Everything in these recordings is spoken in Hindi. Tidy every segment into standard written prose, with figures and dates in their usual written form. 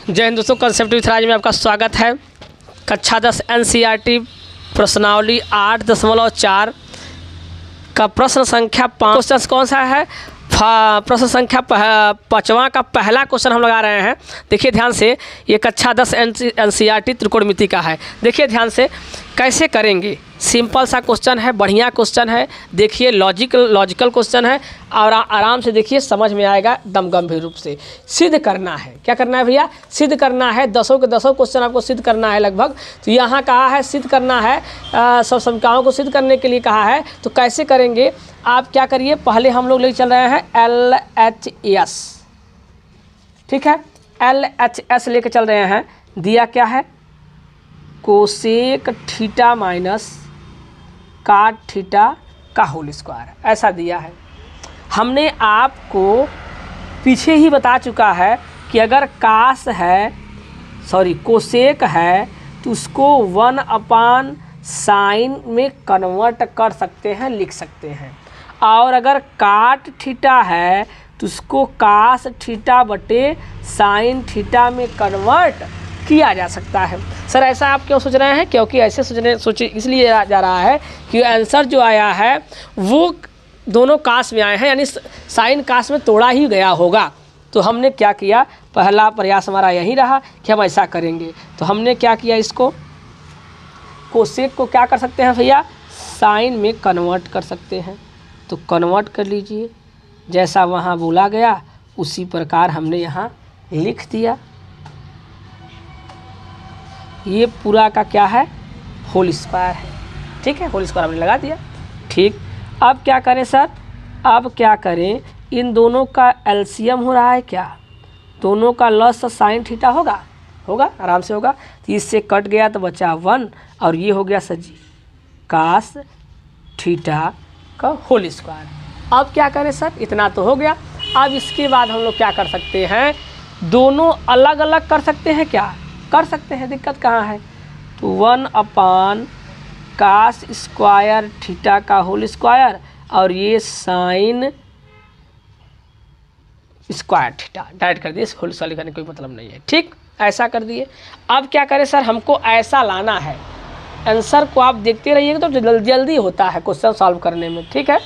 जय हिंद दोस्तों, कंसेप्ट विथ राज में आपका स्वागत है। कक्षा 10 एनसीईआरटी प्रश्नावली 8.4 का प्रश्न संख्या 5 क्वेश्चन कौन सा है? प्रश्न संख्या 5वां का पहला क्वेश्चन हम लगा रहे हैं। देखिए ध्यान से, ये कक्षा 10 एनसीईआरटी त्रिकोणमिति का है। देखिए ध्यान से कैसे करेंगे। सिंपल सा क्वेश्चन है, बढ़िया क्वेश्चन है। देखिए लॉजिकल क्वेश्चन है और आराम से देखिए समझ में आएगा एकदम गंभीर रूप से। सिद्ध करना है, क्या करना है भैया? सिद्ध करना है। 10 के 10 क्वेश्चन आपको सिद्ध करना है लगभग। तो यहाँ कहा है सिद्ध करना है, सब समीकरणों को सिद्ध करने के लिए कहा है। तो कैसे करेंगे आप? क्या करिए, पहले हम लोग लेके चल रहे हैं LHS, ठीक है। LHS लेके चल रहे हैं। दिया क्या है? कोसेक थीटा माइनस काट थीटा का होल स्क्वायर, ऐसा दिया है। हमने आपको पीछे ही बता चुका है कि अगर कोसेक है तो उसको 1/sin में कन्वर्ट कर सकते हैं, लिख सकते हैं। और अगर काट थीटा है तो उसको कास थीटा बटे साइन थीटा में कन्वर्ट किया जा सकता है। सर ऐसा आप क्यों सोच रहे हैं? क्योंकि ऐसे सोचे इसलिए जा रहा है कि आंसर जो आया है वो दोनों कास में आए हैं, यानी साइन कास में तोड़ा ही गया होगा। तो हमने क्या किया, पहला प्रयास हमारा यही रहा कि हम ऐसा करेंगे। तो हमने क्या किया, इसको कोसेक को क्या कर सकते हैं भैया? साइन में कन्वर्ट कर सकते हैं। तो कन्वर्ट कर लीजिए, जैसा वहाँ बोला गया उसी प्रकार हमने यहाँ लिख दिया। ये पूरा का क्या है? होल स्क्वायर है, ठीक है। होल स्क्वायर हमने लगा दिया, ठीक। अब क्या करें सर? अब क्या करें? इन दोनों का एलसीएम हो रहा है क्या? दोनों का लस साइन थीटा होगा, आराम से होगा। तो इससे कट गया तो बचा 1 और ये हो गया सर जी कास थीटा का होल स्क्वायर। अब क्या करें सर? इतना तो हो गया। अब इसके बाद हम लोग क्या कर सकते हैं? दोनों अलग अलग कर सकते हैं क्या? कर सकते हैं, दिक्कत कहाँ है? तो 1/कास स्क्वायर थीटा का होल स्क्वायर और ये साइन स्क्वायर थीटा डायरेक्ट कर दिए। इस होल स्क्वायर करने का कोई मतलब नहीं है, ठीक। ऐसा कर दिए। अब क्या करें सर? हमको ऐसा लाना है। आंसर को आप देखते रहिएगा तो जल्दी होता है क्वेश्चन सॉल्व करने में, ठीक है।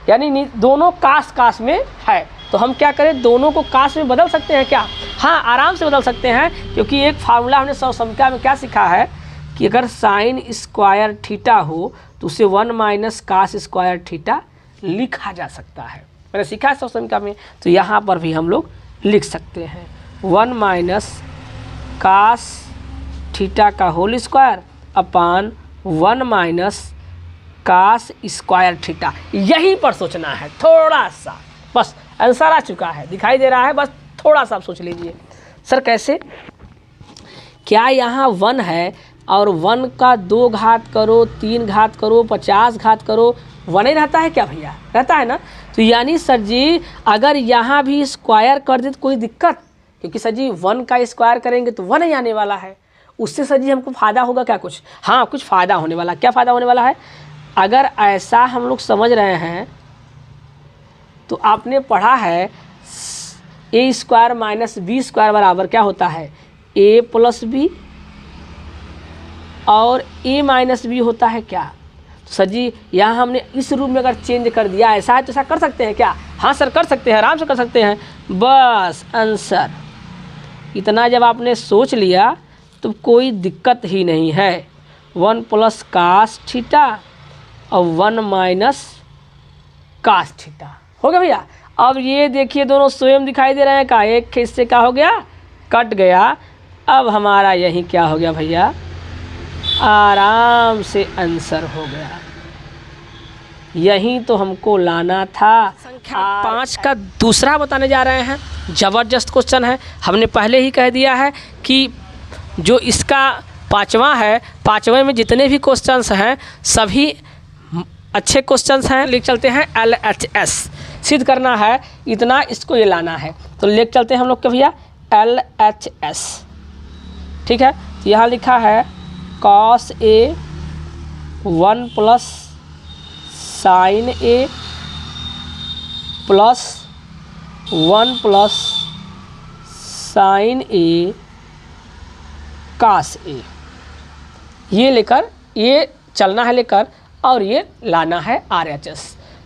यानी दोनों कास में है तो हम क्या करें? दोनों को कास में बदल सकते हैं क्या? हाँ, आराम से बदल सकते हैं, क्योंकि एक फार्मूला हमने समीकरण में क्या सीखा है कि अगर साइन स्क्वायर थीटा हो तो उसे 1 - कास स्क्वायर थीटा लिखा जा सकता है। मैंने सीखा है समीकरण में। तो यहाँ पर भी हम लोग लिख सकते हैं 1 - कास थीटा का whole square upon 1 - cos square theta. यहीं पर सोचना है थोड़ा सा, बस आंसर आ चुका है, दिखाई दे रहा है, बस थोड़ा सा आप सोच लीजिए। सर कैसे? क्या यहाँ 1 है और 1 का 2 घात करो, 3 घात करो, 50 घात करो, 1 ही रहता है क्या भैया? रहता है ना। तो यानी सर जी अगर यहाँ भी स्क्वायर कर दे तो कोई दिक्कत? क्योंकि सर जी 1 का स्क्वायर करेंगे तो 1 ही आने वाला है। उससे सर जी हमको फ़ायदा होगा क्या? कुछ, हाँ कुछ फ़ायदा होने वाला। क्या फ़ायदा होने वाला है? अगर ऐसा हम लोग समझ रहे हैं तो आपने पढ़ा है a² - b² बराबर क्या होता है? a + b और a - b होता है क्या? तो सर जी यहाँ हमने इस रूप में अगर चेंज कर दिया, ऐसा है तो ऐसा कर सकते हैं क्या? हाँ सर कर सकते हैं, आराम से कर सकते हैं। बस आंसर इतना जब आपने सोच लिया तो कोई दिक्कत ही नहीं है। 1 + कास थीटा और 1 - कास थीटा हो गया भैया। अब ये देखिए दोनों स्वयं दिखाई दे रहे हैं का? एक हिस्से का हो गया, कट गया। अब हमारा यही क्या हो गया भैया? आराम से आंसर हो गया। यही तो हमको लाना था। संख्या 5 का दूसरा बताने जा रहे हैं। ज़बरदस्त क्वेश्चन है। हमने पहले ही कह दिया है कि जो इसका 5वां है, 5वें में जितने भी क्वेश्चंस हैं सभी अच्छे क्वेश्चंस हैं। लिख चलते हैं LHS सिद्ध करना है, इतना इसको ये लाना है। तो लिख चलते हैं हम लोग के भैया LHS, ठीक है। तो यहाँ लिखा है cos A 1 + sin A + 1 + sin A कास ए, ये लेकर ये चलना है लेकर और ये लाना है RHS।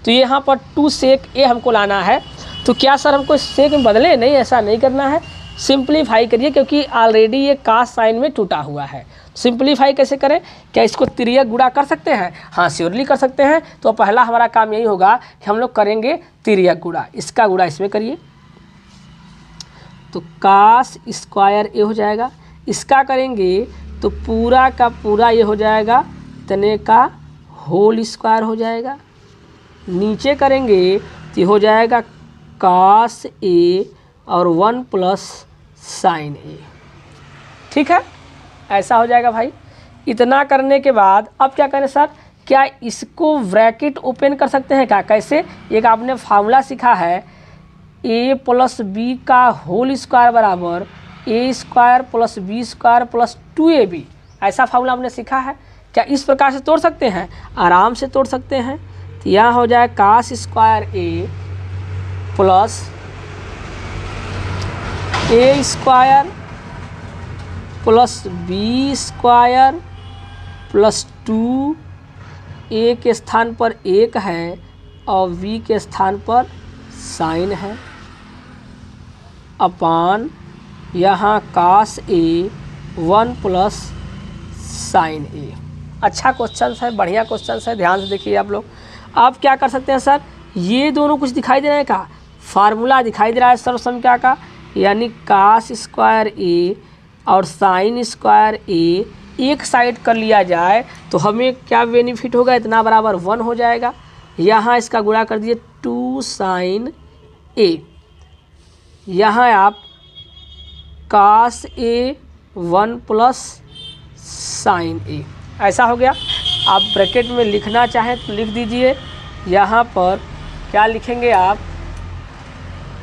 तो ये यहाँ पर 2 सेक ए हमको लाना है। तो क्या सर हमको सेक में बदले? नहीं, ऐसा नहीं करना है, सिंप्लीफाई करिए क्योंकि ऑलरेडी ये कास साइन में टूटा हुआ है। सिंप्लीफाई कैसे करें? क्या इसको तिर्यक गुणा कर सकते हैं? हाँ, श्योरली कर सकते हैं। तो पहला हमारा काम यही होगा कि हम लोग करेंगे तिर्यक गुणा। इसका गुणा इसमें करिए तो कास स्क्वायर ए हो जाएगा। इसका करेंगे तो पूरा का पूरा ये हो जाएगा इतने का होल स्क्वायर हो जाएगा। नीचे करेंगे तो ये हो जाएगा कास ए और 1 प्लस साइन ए। ठीक है, ऐसा हो जाएगा भाई। इतना करने के बाद अब क्या करें सर? क्या इसको ब्रैकेट ओपन कर सकते हैं क्या? कैसे? एक आपने फार्मूला सीखा है, ए प्लस बी का होल स्क्वायर बराबर A square plus B square plus 2ab। ऐसा फार्मूला हमने सीखा है। क्या इस प्रकार से तोड़ सकते हैं? आराम से तोड़ सकते हैं। तो यहाँ हो जाए कास square A plus A square plus B square plus 2, A के स्थान पर 1 है और बी के स्थान पर साइन है, अपान यहाँ कास ए 1 प्लस साइन ए। अच्छा क्वेश्चन है, बढ़िया क्वेश्चन है, ध्यान से देखिए आप लोग। अब क्या कर सकते हैं सर? ये दोनों कुछ दिखाई दे रहा है का? फार्मूला दिखाई दे रहा है सर्वसंख्या का, यानी कास स्क्वायर ए और साइन स्क्वायर ए एक साइड कर लिया जाए तो हमें क्या बेनिफिट होगा? इतना बराबर 1 हो जाएगा। यहाँ इसका गुणा कर दिए 2 साइन ए, यहाँ आप कास ए 1 प्लस साइन ए, ऐसा हो गया। आप ब्रैकेट में लिखना चाहें तो लिख दीजिए। यहाँ पर क्या लिखेंगे आप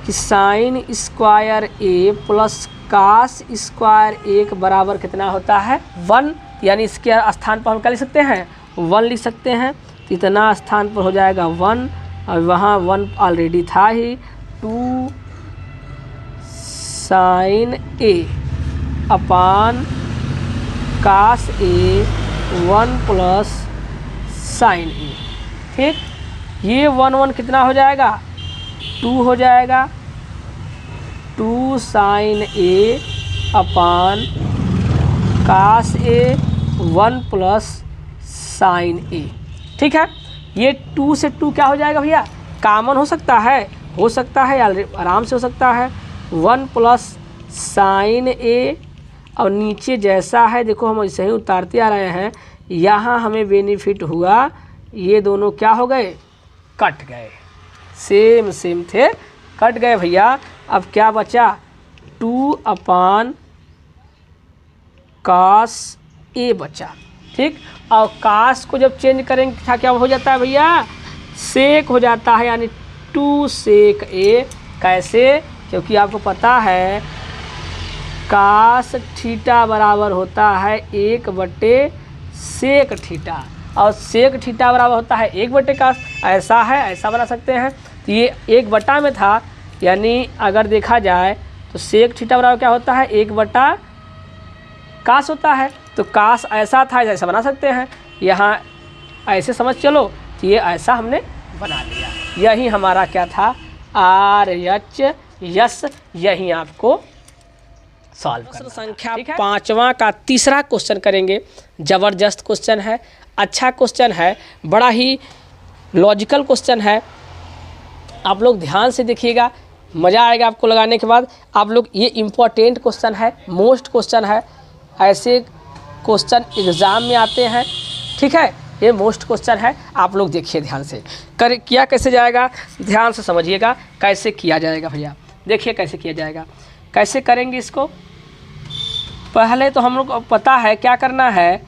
कि sine square A plus cos square ए के बराबर कितना होता है? 1, यानी इसके स्थान पर हम क्या लिख सकते हैं? 1 लिख सकते हैं। तो इतना स्थान पर हो जाएगा 1 और वहाँ 1 ऑलरेडी था ही। 2 साइन ए अपान कास ए 1 प्लस साइन ए। ठीक, ये 1 कितना हो जाएगा? 2 हो जाएगा। 2 साइन ए अपान कास ए 1 प्लस साइन ए। ठीक है, ये 2 से 2 क्या हो जाएगा भैया? कॉमन हो सकता है, हो सकता है, आराम से हो सकता है। 1 प्लस साइन ए और नीचे जैसा है देखो हम ऐसे ही उतारते आ रहे हैं। यहाँ हमें बेनिफिट हुआ, ये दोनों क्या हो गए? कट गए, सेम सेम थे, कट गए भैया। अब क्या बचा? 2 अपान कास ए बचा। ठीक, और कास को जब चेंज करेंगे क्या हो जाता है भैया? सेक हो जाता है, यानी 2 सेक ए। कैसे? क्योंकि आपको पता है कास थीटा बराबर होता है 1/सेक थीटा, और सेक थीटा बराबर होता है 1/कास। ऐसा है, ऐसा बना सकते हैं। तो ये 1 में था, यानी अगर देखा जाए तो सेक थीटा बराबर क्या होता है? 1/कास होता है। तो कास ऐसा था, ऐसा बना सकते हैं। यहाँ ऐसे समझ चलो, तो ये ऐसा हमने बना लिया। यही हमारा क्या था? RHS। यही आपको सॉल्व करना। संख्या 5वां का तीसरा क्वेश्चन करेंगे। ज़बरदस्त क्वेश्चन है, अच्छा क्वेश्चन है, बड़ा ही लॉजिकल क्वेश्चन है। आप लोग ध्यान से देखिएगा, मज़ा आएगा आपको लगाने के बाद। आप लोग, ये इम्पोर्टेंट क्वेश्चन है, मोस्ट क्वेश्चन है। ऐसे क्वेश्चन एग्ज़ाम में आते हैं। ठीक है, ये मोस्ट क्वेश्चन है। आप लोग देखिए ध्यान से, किया कैसे जाएगा, ध्यान से समझिएगा कैसे किया जाएगा भैया। देखिए कैसे किया जाएगा, कैसे करेंगे इसको। पहले तो हम लोग को पता है क्या करना है,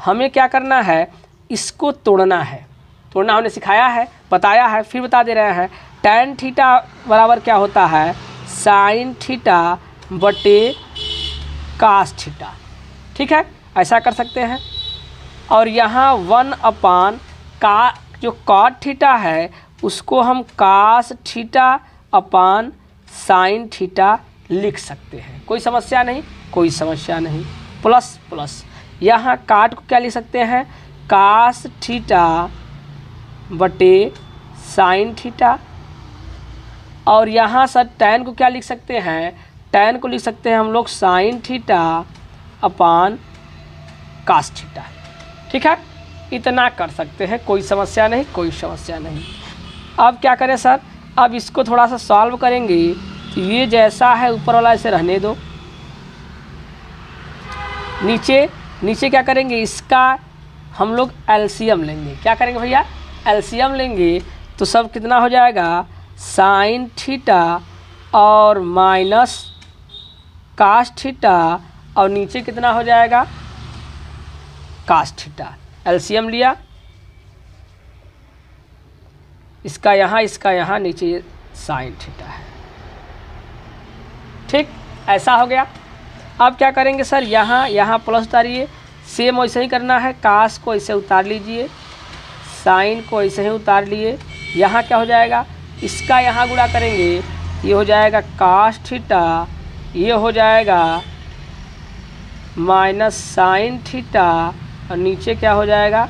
हमें क्या करना है, इसको तोड़ना है। तोड़ना हमने सिखाया है, बताया है, फिर बता दे रहे हैं। tan थीटा बराबर क्या होता है? साइन थीटा बटे कास थीटा। ठीक है, ऐसा कर सकते हैं। और यहाँ 1 अपान का जो कॉट थीटा है उसको हम cos theta upon sine theta लिख सकते हैं। कोई समस्या नहीं, कोई समस्या नहीं। प्लस प्लस, यहाँ काट को क्या लिख सकते हैं, कास थीटा बटे साइन थीटा, और यहाँ सर टैन को क्या लिख सकते हैं, टैन को लिख सकते हैं हम लोग sine theta upon cos theta. ठीक है, इतना कर सकते हैं, कोई समस्या नहीं, कोई समस्या नहीं। अब क्या करें सर, अब इसको थोड़ा सा सॉल्व करेंगे, तो ये जैसा है ऊपर वाला इसे रहने दो, नीचे नीचे क्या करेंगे, इसका हम लोग एलसीएम लेंगे। क्या करेंगे भैया, एलसीएम लेंगे, तो सब कितना हो जाएगा, साइन थीटा और माइनस कास थीटा, और नीचे कितना हो जाएगा, कास थीटा। एलसीएम लिया, इसका यहाँ नीचे साइन थीटा है। ठीक, ऐसा हो गया। अब क्या करेंगे सर, यहाँ प्लस उतारिए, सेम वैसे ही करना है, कास को ऐसे उतार लीजिए, साइन को ऐसे ही उतार लिए, यहाँ क्या हो जाएगा, इसका यहाँ गुणा करेंगे, ये हो जाएगा कास थीटा, ये हो जाएगा माइनस साइन थीटा, और नीचे क्या हो जाएगा,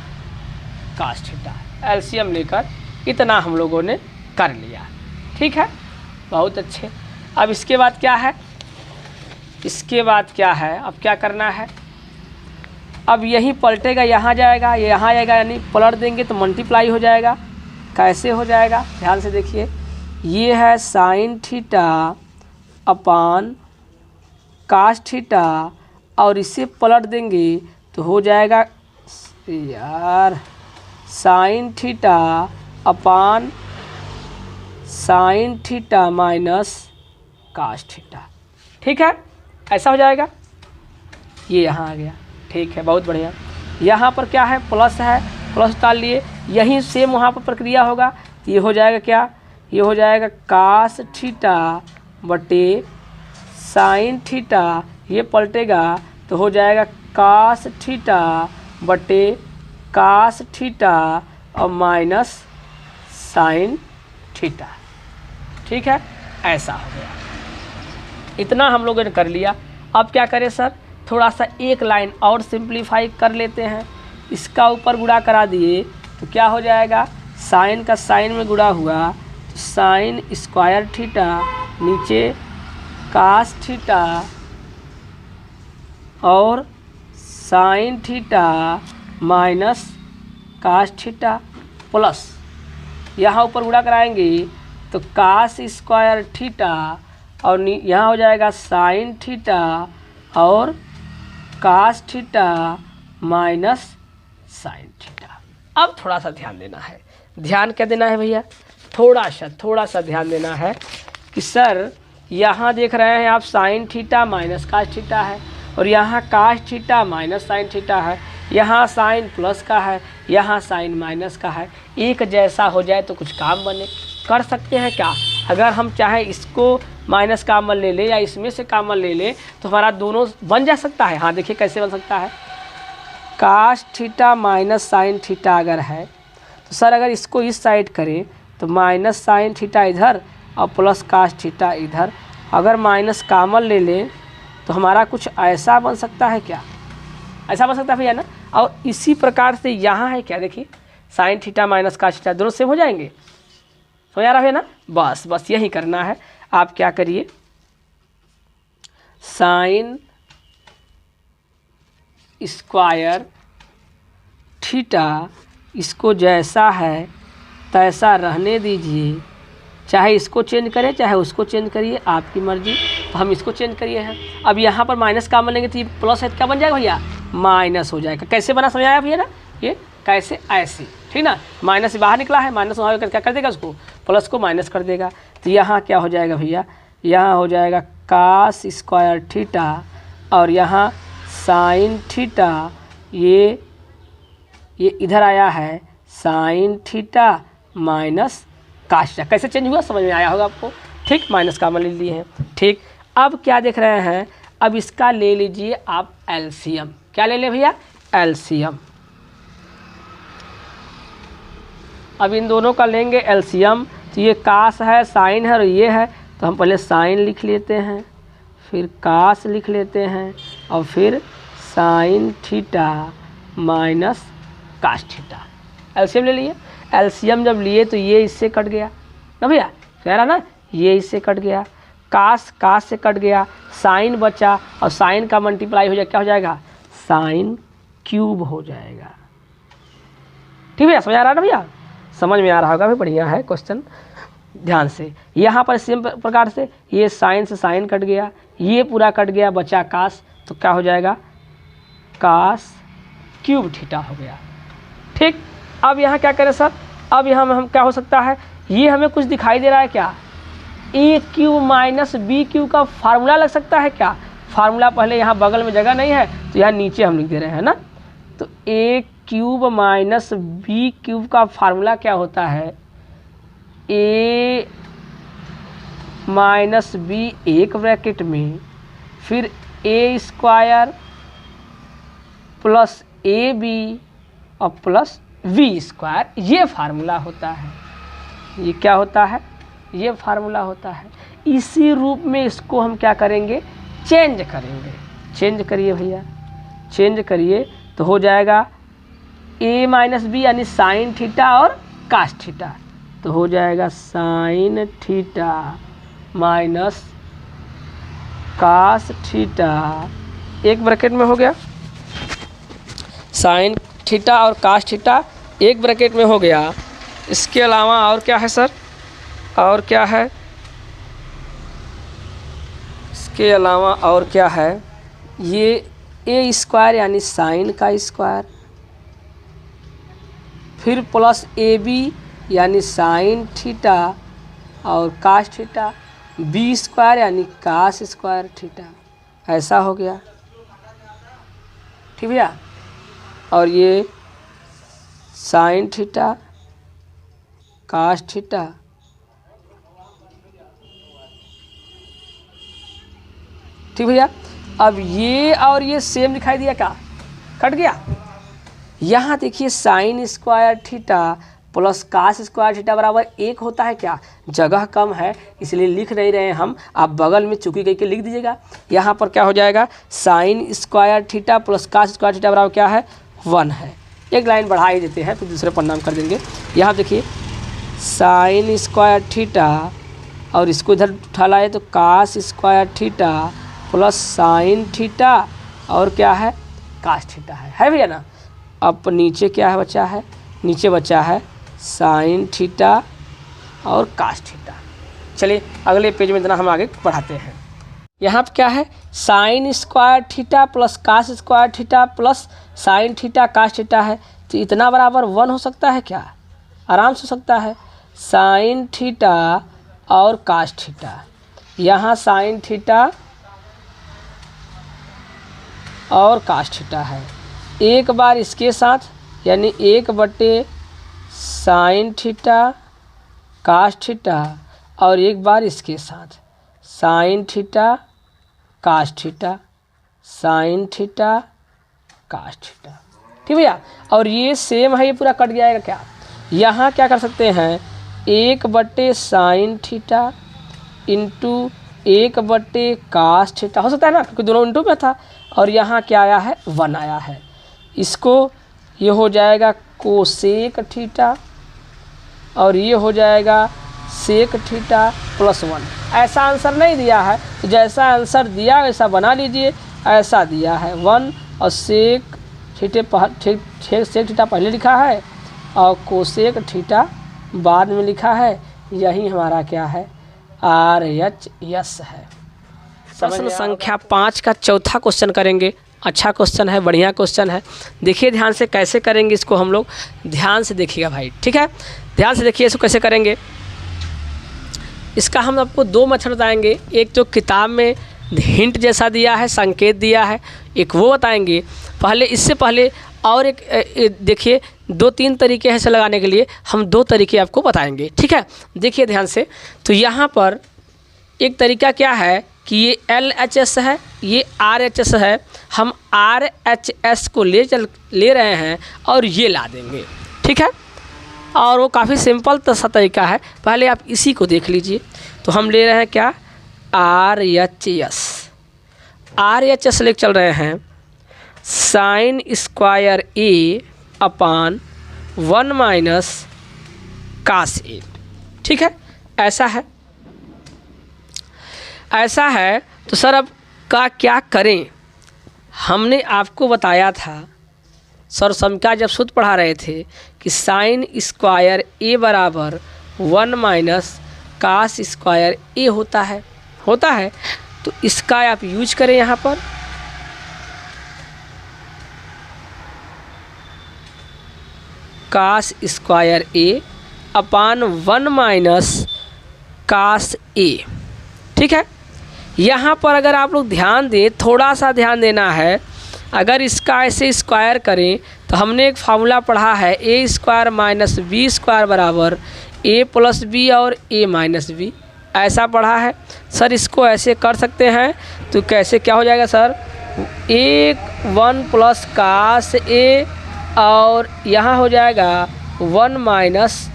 कास थीटा। एलसीएम लेकर इतना हम लोगों ने कर लिया। ठीक है, बहुत अच्छे। अब इसके बाद क्या है, इसके बाद क्या है, अब क्या करना है, अब यही पलटेगा, यहाँ जाएगा, ये यहाँ आएगा, यानी पलट देंगे तो मल्टीप्लाई हो जाएगा। कैसे हो जाएगा, ध्यान से देखिए, ये है sine theta upon cos theta, और इसे पलट देंगे तो हो जाएगा यार sine theta upon sine theta minus cos theta. ठीक है, ऐसा हो जाएगा, ये यहाँ आ गया। ठीक है, बहुत बढ़िया। यहाँ पर क्या है, प्लस है, प्लस उतार लिए, यही सेम वहाँ पर प्रक्रिया होगा, तो ये हो जाएगा क्या, ये हो जाएगा कास थीटा बटे साइन थीटा, ये पलटेगा तो हो जाएगा कास थीटा बटे कास थीटा और माइनस साइन थीटा। ठीक है, ऐसा हो गया। इतना हम लोगों ने कर लिया। अब क्या करें सर, थोड़ा सा एक लाइन और सिंप्लीफाई कर लेते हैं। इसका ऊपर गुणा करा दिए तो क्या हो जाएगा, साइन का साइन में गुणा हुआ तो साइन स्क्वायर थीटा, नीचे कास थीटा और sine theta minus cos theta, plus यहाँ ऊपर गुणा कराएंगे तो कास स्क्वायर थीटा और यहाँ हो जाएगा साइन थीटा और cos theta minus sine theta. अब थोड़ा सा ध्यान देना है। ध्यान क्या देना है भैया, थोड़ा सा ध्यान देना है कि सर यहाँ देख रहे हैं आप sine theta minus cos theta है और यहाँ cos theta minus sine theta है, यहाँ साइन प्लस का है, यहाँ साइन माइनस का है। एक जैसा हो जाए तो कुछ काम बने। कर सकते हैं क्या, अगर हम चाहे इसको माइनस कामन ले ले या इसमें से कामन ले ले तो हमारा दोनों बन जा सकता है। हाँ देखिए कैसे बन सकता है, cos theta minus sine theta अगर है तो सर अगर इसको इस साइड करें तो माइनस साइन थीटा इधर और प्लस कास थीटा इधर। अगर माइनस कामन ले लें तो हमारा कुछ ऐसा बन सकता है क्या, ऐसा बन सकता है भैया ना। और इसी प्रकार से यहाँ है क्या, देखिए sine theta minus cos theta दोनों सेम हो जाएंगे। समझ आ रहा है ना, बस यही करना है। आप क्या करिए, साइन स्क्वायर थीटा इसको जैसा है तैसा रहने दीजिए, चाहे इसको चेंज करें चाहे उसको चेंज करिए, आपकी मर्जी। तो हम इसको चेंज करिए हैं। अब यहाँ पर माइनस कामन लेंगे तो ये प्लस है, क्या बन जाएगा भैया, माइनस हो जाएगा। कैसे बना समझ आया भैया ना, ये कैसे, ऐसे, ठीक ना। माइनस से बाहर निकला है, माइनस वहाँ क्या कर देगा, उसको प्लस को माइनस कर देगा। तो यहाँ क्या हो जाएगा भैया, यहाँ हो जाएगा कास स्क्वायर थीटा और यहाँ साइन थीटा, ये इधर आया है sine theta minus cos theta. कैसे चेंज हुआ समझ में आया होगा आपको, ठीक। माइनस कामन ले लिए हैं, ठीक। अब क्या देख रहे हैं, अब इसका ले लीजिए आप एलसीएम। क्या ले लें भैया, एलसीएम। अब इन दोनों का लेंगे एलसीएम। तो ये कास है, साइन है और ये है, तो हम पहले साइन लिख लेते हैं, फिर कास लिख लेते हैं और फिर sine theta minus cos theta. LCM ले लिए, एलसीएम जब लिए तो ये इससे कट गया ना भैया, कह रहा ना, ये इससे कट गया, कास से कट गया, साइन बचा और साइन का मल्टीप्लाई हो जाएगा, क्या हो जाएगा, साइन क्यूब हो जाएगा। ठीक भैया, समझ आ रहा है ना भैया, समझ में आ रहा होगा भाई, बढ़िया है क्वेश्चन, ध्यान से। यहाँ पर सेम प्रकार से ये साइन से साइन कट गया, ये पूरा कट गया, बचा कास, तो क्या हो जाएगा, कास क्यूब थीटा हो गया। ठीक, अब यहाँ क्या करें सर, अब यहाँ में हम क्या हो सकता है, ये हमें कुछ दिखाई दे रहा है क्या, ए क्यूब माइनस बी क्यूब का फार्मूला लग सकता है क्या। फार्मूला पहले यहाँ बगल में जगह नहीं है तो यहाँ नीचे हम लिख दे रहे हैं ना, तो ए क्यूब माइनस बी क्यूब का फार्मूला क्या होता है, ए माइनस बी एक ब्रैकेट में, फिर ए स्क्वायर प्लस ए बी और प्लस वी स्क्वायर, ये फार्मूला होता है। ये क्या होता है, ये फार्मूला होता है। इसी रूप में इसको हम क्या करेंगे, चेंज करेंगे। चेंज करिए भैया, चेंज करिए तो हो जाएगा ए माइनस बी यानी साइन थीटा और कास थीटा, तो हो जाएगा sine theta minus cos theta, एक ब्रैकेट में हो गया, साइन थीटा और कास थीटा एक ब्रैकेट में हो गया। इसके अलावा और क्या है सर, और क्या है, इसके अलावा और क्या है, ये ए स्क्वायर यानी साइन का स्क्वायर, फिर प्लस ए बी यानी साइन थीटा और कास थीटा, बी स्क्वायर यानी कास स्क्वायर थीटा, ऐसा हो गया। ठीक भैया, और ये साइन थीटा कास थीटा, ठीक भैया। अब ये और ये सेम दिखाई दिया क्या, कट गया। यहाँ देखिए sine square theta plus cos square theta बराबर एक होता है क्या, जगह कम है इसलिए लिख नहीं रहे हैं हम, आप बगल में चुकी गई के लिख दीजिएगा। यहाँ पर क्या हो जाएगा, sine square theta plus cos square theta बराबर क्या है, 1 है। एक लाइन बढ़ा ही देते हैं फिर दूसरे परिणाम कर देंगे। यहाँ देखिए साइन स्क्वायर थीटा और इसको इधर उठा लाए तो cos square theta plus sine theta और क्या है, कास थीटा है भैया ना। अब नीचे क्या है बचा है, नीचे बचा है साइन थीटा और कास थीटा। चलिए अगले पेज में इतना हम आगे बढ़ाते हैं। यहाँ पर क्या है, sine square theta plus cos square theta plus sine theta cos theta है, तो इतना बराबर 1 हो सकता है क्या, आराम से हो सकता है। साइन थीटा और कास थीटा, यहाँ साइन थीटा और कास थीटा है, एक बार इसके साथ यानी 1/, साइन थीटा कास थीटा और एक बार इसके साथ sine theta cos theta, sine theta cos theta. ठीक भैया, और ये सेम है, ये पूरा कट जाएगा क्या, यहाँ क्या कर सकते हैं, 1/, sine theta into 1/, cos theta हो सकता है ना, क्योंकि दोनों इंटू में था। और यहाँ क्या आया है, 1 आया है। इसको ये हो जाएगा कोसेक थीटा और ये हो जाएगा सेक थीटा प्लस 1। ऐसा आंसर नहीं दिया है, तो जैसा आंसर दिया वैसा बना लीजिए। ऐसा दिया है 1 और सेक थीटा पहले लिखा है और कोसेक थीटा बाद में लिखा है। यही हमारा क्या है, RHS है। प्रश्न संख्या 5 का चौथा क्वेश्चन करेंगे। अच्छा क्वेश्चन है, बढ़िया क्वेश्चन है। देखिए ध्यान से कैसे करेंगे इसको हम लोग, ध्यान से देखिएगा भाई, ठीक है, ध्यान से देखिए इसको कैसे करेंगे। इसका हम आपको 2 मेथड बताएंगे, एक जो किताब में हिंट जैसा दिया है, संकेत दिया है, एक वो बताएंगे। पहले इससे पहले और एक देखिए 2-3 तरीके हैं इसे लगाने के लिए, हम 2 तरीके आपको बताएंगे, ठीक है। देखिए ध्यान से, तो यहाँ पर एक तरीका क्या है कि ये LHS है, ये RHS है, हम RHS को ले रहे हैं और ये ला देंगे, ठीक है। और वो काफ़ी सिंपल सा तरीका है, पहले आप इसी को देख लीजिए। तो हम ले रहे हैं क्या, RHS ले चल रहे हैं साइन स्क्वायर ए अपान 1 माइनस कास ए। ठीक है, ऐसा है। तो सर अब का क्या करें? हमने आपको बताया था सर समीकरण जब सूत्र पढ़ा रहे थे कि साइन स्क्वायर ए बराबर 1 माइनस कास स्क्वायर ए होता है। तो इसका आप यूज करें यहाँ पर। कास स्क्वायर ए अपान 1 माइनस कास ए। ठीक है, यहाँ पर अगर आप लोग ध्यान दें, थोड़ा सा ध्यान देना है। अगर इसका ऐसे स्क्वायर करें तो हमने एक फार्मूला पढ़ा है ए स्क्वायर माइनस बी स्क्वायर बराबर ए प्लस बी और ए माइनस बी, ऐसा पढ़ा है। सर इसको ऐसे कर सकते हैं तो कैसे क्या हो जाएगा सर? 1 प्लस कास ए और यहाँ हो जाएगा 1 माइनस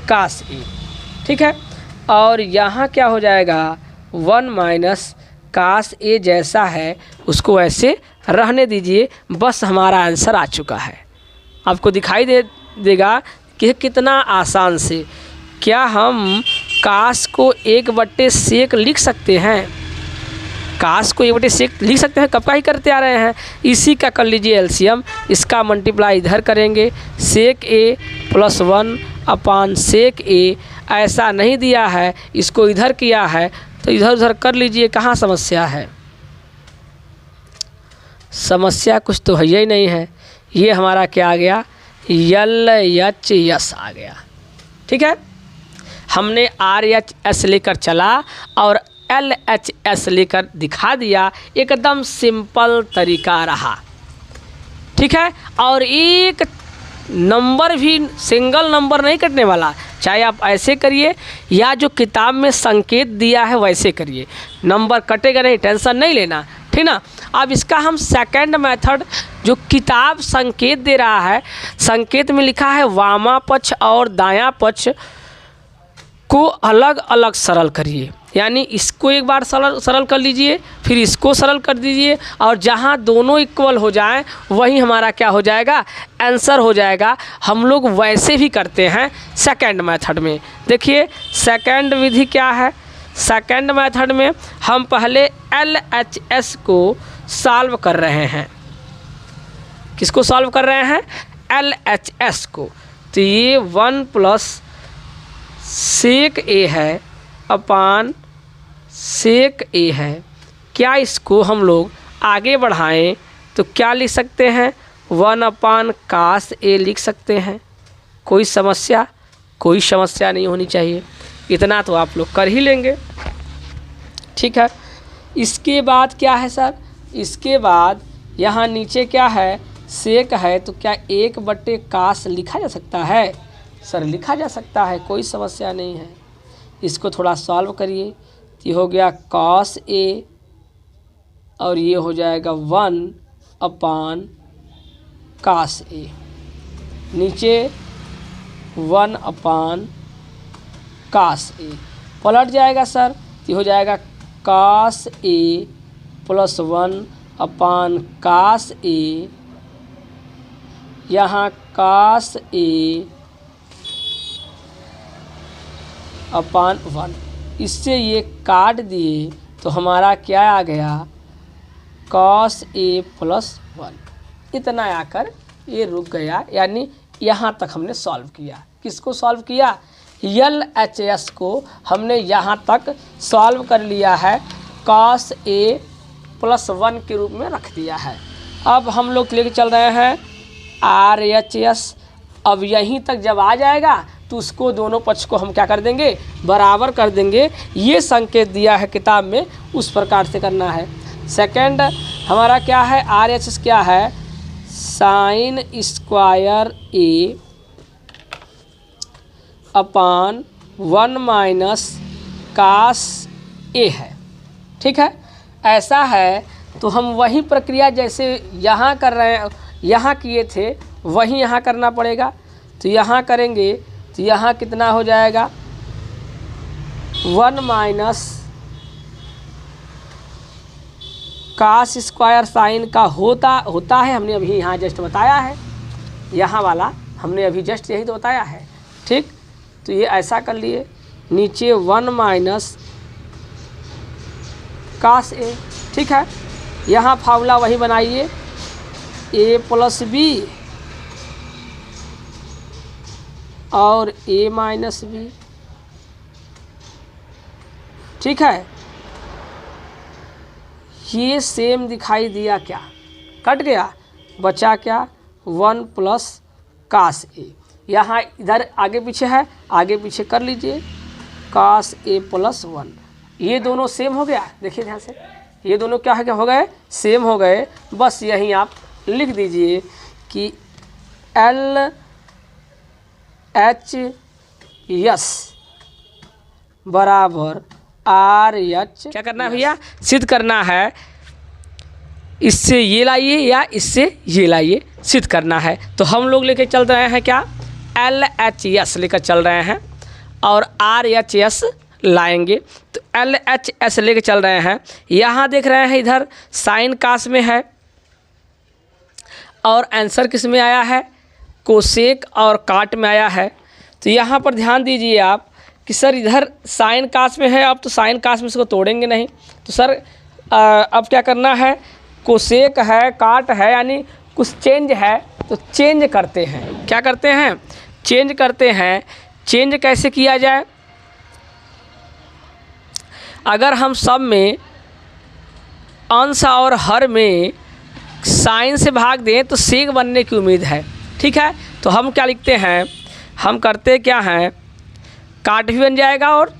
कास ए। ठीक है, और यहाँ क्या हो जाएगा? 1 माइनस कास ए जैसा है उसको ऐसे रहने दीजिए। बस हमारा आंसर आ चुका है। आपको दिखाई देगा कि कितना आसान से क्या हम कास को 1/sec लिख सकते हैं। कास को 1/sec लिख सकते हैं, कब का ही करते आ रहे हैं। इसी का कर लीजिए एलसीएम, इसका मल्टीप्लाई इधर करेंगे sec a plus 1 upon sec a। ऐसा नहीं दिया है, इसको इधर किया है तो इधर उधर कर लीजिए। कहाँ समस्या है? समस्या कुछ तो है ही नहीं है। ये हमारा क्या आ गया? LHS आ गया। ठीक है, हमने RHS लेकर चला और LHS लेकर दिखा दिया। एकदम सिंपल तरीका रहा। ठीक है, और एक नंबर भी सिंगल नंबर नहीं कटने वाला, चाहे आप ऐसे करिए या जो किताब में संकेत दिया है वैसे करिए, नंबर कटेगा नहीं, टेंशन नहीं लेना। ठीक ना। अब इसका हम सेकंड मेथड जो किताब संकेत दे रहा है, संकेत में लिखा है वामा पक्ष और दायां पक्ष को अलग अलग सरल करिए। यानी इसको एक बार सरल कर लीजिए, फिर इसको सरल कर दीजिए, और जहाँ दोनों इक्वल हो जाएं वही हमारा क्या हो जाएगा? आंसर हो जाएगा। हम लोग वैसे भी करते हैं सेकंड मेथड में। देखिए सेकंड विधि क्या है? सेकंड मेथड में हम पहले LHS को सॉल्व कर रहे हैं। किसको सॉल्व कर रहे हैं? LHS को। तो ये 1 प्लस sec a है अपान sec a है। क्या इसको हम लोग आगे बढ़ाएं तो क्या लिख सकते हैं? 1 अपान कास a लिख सकते हैं। कोई समस्या नहीं होनी चाहिए। इतना तो आप लोग कर ही लेंगे। ठीक है, इसके बाद क्या है सर? इसके बाद यहाँ नीचे क्या है? sec है, तो क्या 1/कास लिखा जा सकता है? सर लिखा जा सकता है, कोई समस्या नहीं है। इसको थोड़ा सॉल्व करिए। ये हो गया cos a और ये हो जाएगा 1 अपान कास a, नीचे 1 अपान कास a पलट जाएगा सर। ये हो जाएगा cos a plus 1 upon cos a, यहाँ कास a अपान 1। इससे ये काट दिए तो हमारा क्या आ गया? cos a plus 1। इतना आकर ये रुक गया, यानी यहाँ तक हमने सॉल्व किया। किसको सॉल्व किया? LHS को हमने यहाँ तक सॉल्व कर लिया है, cos a प्लस 1 के रूप में रख दिया है। अब हम लोग लेके चल रहे हैं RHS। अब यहीं तक जब आ जाएगा तो उसको दोनों पक्ष को हम क्या कर देंगे? बराबर कर देंगे। ये संकेत दिया है किताब में, उस प्रकार से करना है। सेकंड हमारा क्या है? RHS क्या है? Sine square a upon 1 minus cos a है। ठीक है, ऐसा है तो हम वही प्रक्रिया जैसे यहाँ कर रहे हैं, यहाँ किए थे वही यहाँ करना पड़ेगा। तो यहाँ करेंगे तो यहाँ कितना हो जाएगा? 1 माइनस कास स्क्वायर साइन का होता है, हमने अभी यहाँ जस्ट बताया है, यहाँ वाला हमने अभी जस्ट यही तो बताया है। ठीक, तो ये ऐसा कर लिए, नीचे 1 माइनस कास ए। ठीक है, यहाँ फार्मूला वही बनाइए, ए प्लस बी और ए माइनस बी। ठीक है, ये सेम दिखाई दिया, क्या कट गया, बचा क्या 1 प्लस कास ए। यहाँ इधर आगे पीछे है, आगे पीछे कर लीजिए, कास ए प्लस 1। ये दोनों सेम हो गया, देखिए ध्यान से, ये दोनों क्या हो गए, सेम हो गए। बस यहीं आप लिख दीजिए कि एल एच एस बराबर आर एच। क्या करना है भैया, सिद्ध करना है, इससे ये लाइए या इससे ये लाइए, सिद्ध करना है। तो हम लोग लेके चल रहे हैं क्या, एल एच एस लेकर चल रहे हैं और आर एच एस लाएंगे। तो एल एच एस लेके चल रहे हैं, यहाँ देख रहे हैं इधर साइन कास में है और आंसर किस में आया है, कोसेक और काट में आया है। तो यहाँ पर ध्यान दीजिए आप कि सर इधर साइन कास में है, अब तो साइन कास में इसको तोड़ेंगे नहीं, तो सर अब क्या करना है, कोसेक है, काट है, यानी कुछ चेंज है, तो चेंज करते हैं। क्या करते हैं, चेंज करते हैं। चेंज कैसे किया जाए, अगर हम सब में अंश और हर में साइन से भाग दें तो सेक बनने की उम्मीद है। ठीक है, तो हम क्या लिखते हैं, हम करते क्या हैं, काट भी बन जाएगा और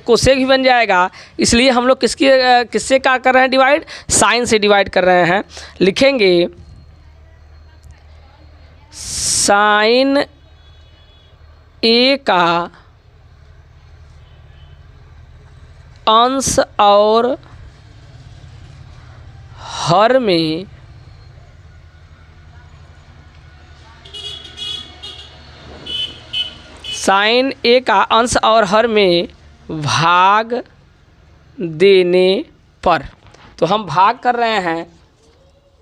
कोसेक भी बन जाएगा, इसलिए हम लोग किससे क्या कर रहे हैं, डिवाइड, साइन से डिवाइड कर रहे हैं। लिखेंगे साइन ए का अंश और हर में साइन ए का अंश और हर में भाग देने पर, तो हम भाग कर रहे हैं।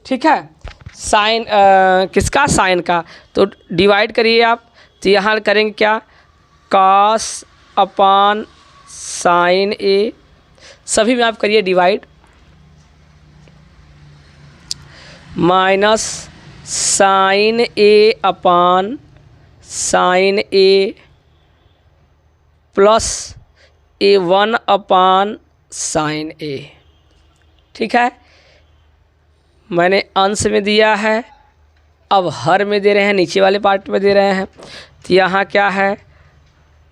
ठीक है, साइन किसका, साइन का, तो डिवाइड करिए आप, तो यहाँ करेंगे क्या, कॉस अपान साइन ए, सभी में आप करिए डिवाइड, माइनस साइन ए अपान साइन ए प्लस A1 अपान साइन ए। ठीक है, मैंने अंश में दिया है, अब हर में दे रहे हैं, नीचे वाले पार्ट में दे रहे हैं। तो यहाँ क्या है,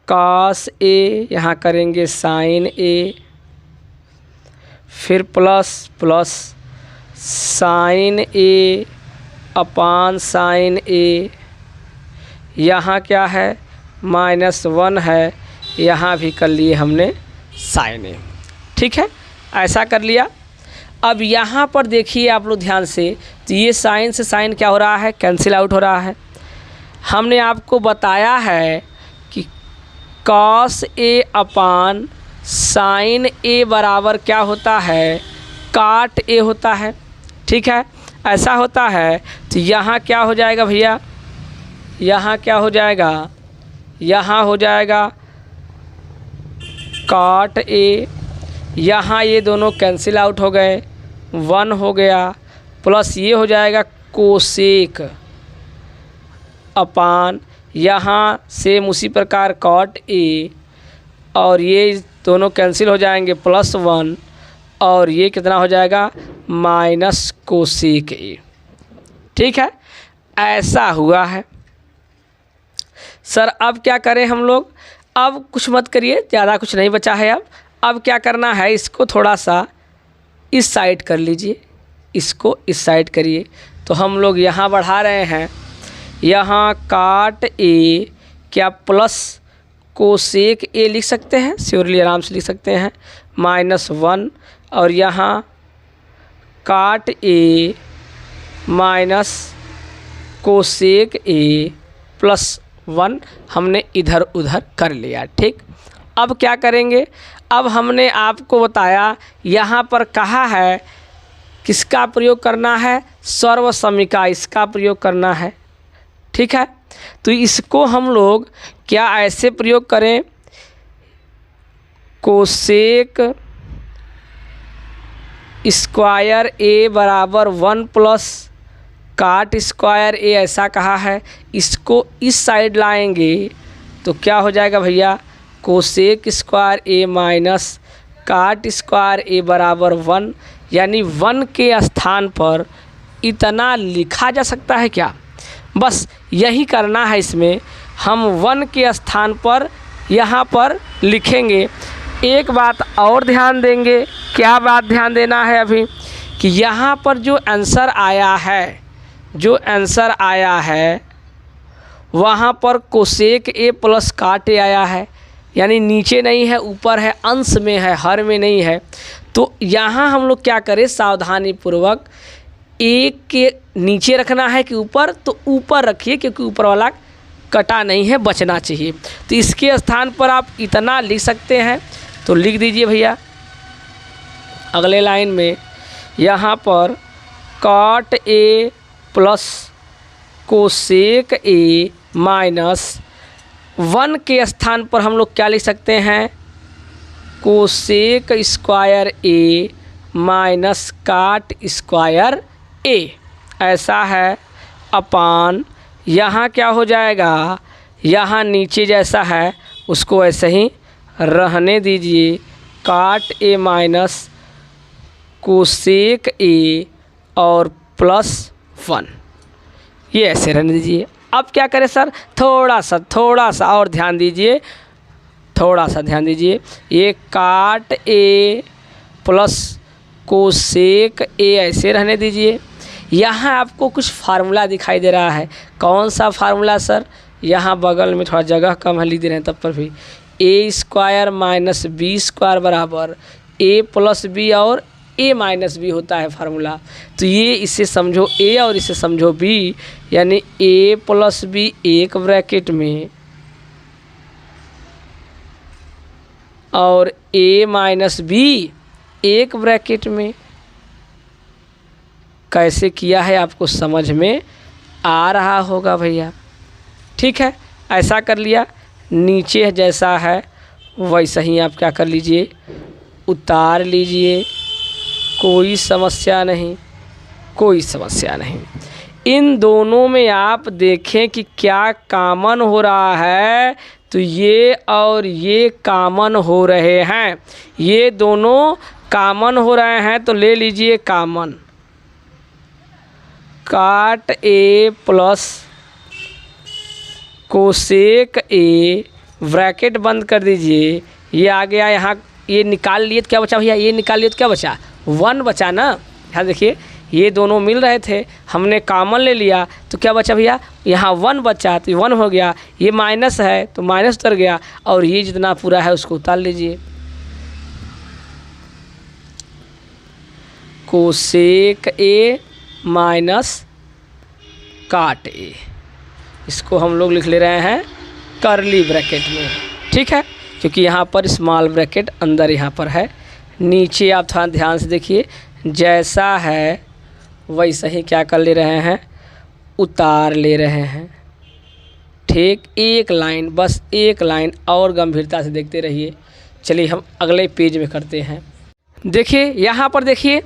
कॉस ए, यहाँ करेंगे साइन ए, फिर प्लस प्लस साइन ए अपान साइन ए, यहाँ क्या है, -1 है, यहाँ भी कर लिए हमने साइन ए। ठीक है, ऐसा कर लिया। अब यहाँ पर देखिए आप लोग ध्यान से, तो ये साइन से साइन क्या हो रहा है, कैंसिल आउट हो रहा है। हमने आपको बताया है कि कॉस ए अपान साइन ए बराबर क्या होता है, काट ए होता है। ठीक है, ऐसा होता है। तो यहाँ क्या हो जाएगा भैया, यहाँ क्या हो जाएगा, यहाँ हो जाएगा काट ए, यहाँ ये दोनों कैंसिल आउट हो गए, 1 हो गया, प्लस ये हो जाएगा कोसेक अपान, यहाँ सेम उसी प्रकार काट ए, और ये दोनों कैंसिल हो जाएंगे, +1, और ये कितना हो जाएगा, माइनस कोसेक ए। ठीक है, ऐसा हुआ है। सर अब क्या करें हम लोग, अब कुछ मत करिए, ज़्यादा कुछ नहीं बचा है। अब क्या करना है, इसको थोड़ा सा इस साइड कर लीजिए, इसको इस साइड करिए। तो हम लोग यहाँ बढ़ा रहे हैं, यहाँ काट ए क्या प्लस कोसेक ए लिख सकते हैं, श्योरली आराम से लिख सकते हैं, -1, और यहाँ काट ए माइनस कोसेक ए +1 हमने इधर उधर कर लिया। ठीक, अब क्या करेंगे, अब हमने आपको बताया, यहाँ पर कहा है किसका प्रयोग करना है, सर्वसमिका, इसका प्रयोग करना है। ठीक है, तो इसको हम लोग क्या ऐसे प्रयोग करें, कोसेक स्क्वायर ए बराबर 1 प्लस काट स्क्वायर ए, ऐसा कहा है। इसको इस साइड लाएंगे तो क्या हो जाएगा भैया, कोसेक स्क्वायर ए माइनस काट स्क्वायर ए बराबर 1, यानी 1 के स्थान पर इतना लिखा जा सकता है क्या, बस यही करना है। इसमें हम 1 के स्थान पर यहाँ पर लिखेंगे। एक बात और ध्यान देंगे, क्या बात ध्यान देना है अभी, कि यहाँ पर जो आंसर आया है, वहाँ पर कोसेक ए प्लस काट ए आया है, यानी नीचे नहीं है, ऊपर है, अंश में है, हर में नहीं है। तो यहाँ हम लोग क्या करें, सावधानी पूर्वक एक के नीचे रखना है कि ऊपर, तो ऊपर रखिए, क्योंकि ऊपर वाला कटा नहीं है, बचना चाहिए। तो इसके स्थान पर आप इतना लिख सकते हैं, तो लिख दीजिए भैया। अगले लाइन में यहाँ पर काट ए प्लस कोसेक ए माइनस 1 के स्थान पर हम लोग क्या लिख सकते हैं, कोसेक स्क्वायर ए माइनस काट स्क्वायर ए, ऐसा है। अपान यहाँ क्या हो जाएगा, यहाँ नीचे जैसा है उसको ऐसे ही रहने दीजिए, काट ए माइनस कोसेक ए और प्लस 1, ये ऐसे रहने दीजिए। अब क्या करें सर, थोड़ा सा और ध्यान दीजिए, थोड़ा सा ध्यान दीजिए। ये काट ए प्लस कोसेक ए ऐसे रहने दीजिए। यहाँ आपको कुछ फार्मूला दिखाई दे रहा है, कौन सा फार्मूला सर, यहाँ बगल में थोड़ा जगह कम है, लिख दे रहे हैं तब पर भी, ए स्क्वायर माइनस बी स्क्वायर बराबर ए प्लस बी और ए माइनस बी होता है फार्मूला। तो ये इसे समझो ए और इसे समझो बी, यानी ए प्लस बी एक ब्रैकेट में और ए माइनस बी एक ब्रैकेट में। कैसे किया है आपको समझ में आ रहा होगा भैया। ठीक है, ऐसा कर लिया, नीचे जैसा है वैसा ही आप क्या कर लीजिए, उतार लीजिए, कोई समस्या नहीं, कोई समस्या नहीं। इन दोनों में आप देखें कि क्या कॉमन हो रहा है, तो ये और ये कॉमन हो रहे हैं, ये दोनों कॉमन हो रहे हैं, तो ले लीजिए कॉमन, काट ए प्लस कोसेक ए, ब्रैकेट बंद कर दीजिए, ये आ गया। यहाँ ये निकाल लिए तो क्या बचा भैया, ये निकाल लिए तो क्या बचा, 1 बचा ना। यहाँ देखिए ये दोनों मिल रहे थे, हमने कॉमन ले लिया तो क्या बचा भैया, यहाँ 1 बचा, तो 1 हो गया। ये माइनस है तो माइनस उतर गया, और ये जितना पूरा है उसको उतार लीजिए। कोसेक ए माइनस काट ए, इसको हम लोग लिख ले रहे हैं कर्ली ब्रैकेट में। ठीक है, क्योंकि यहाँ पर स्मॉल ब्रैकेट अंदर यहाँ पर है। नीचे आप थोड़ा ध्यान से देखिए, जैसा है वैसा ही क्या कर ले रहे हैं, उतार ले रहे हैं। ठीक, एक लाइन, बस एक लाइन और गंभीरता से देखते रहिए। चलिए हम अगले पेज में करते हैं। देखिए यहाँ पर, देखिए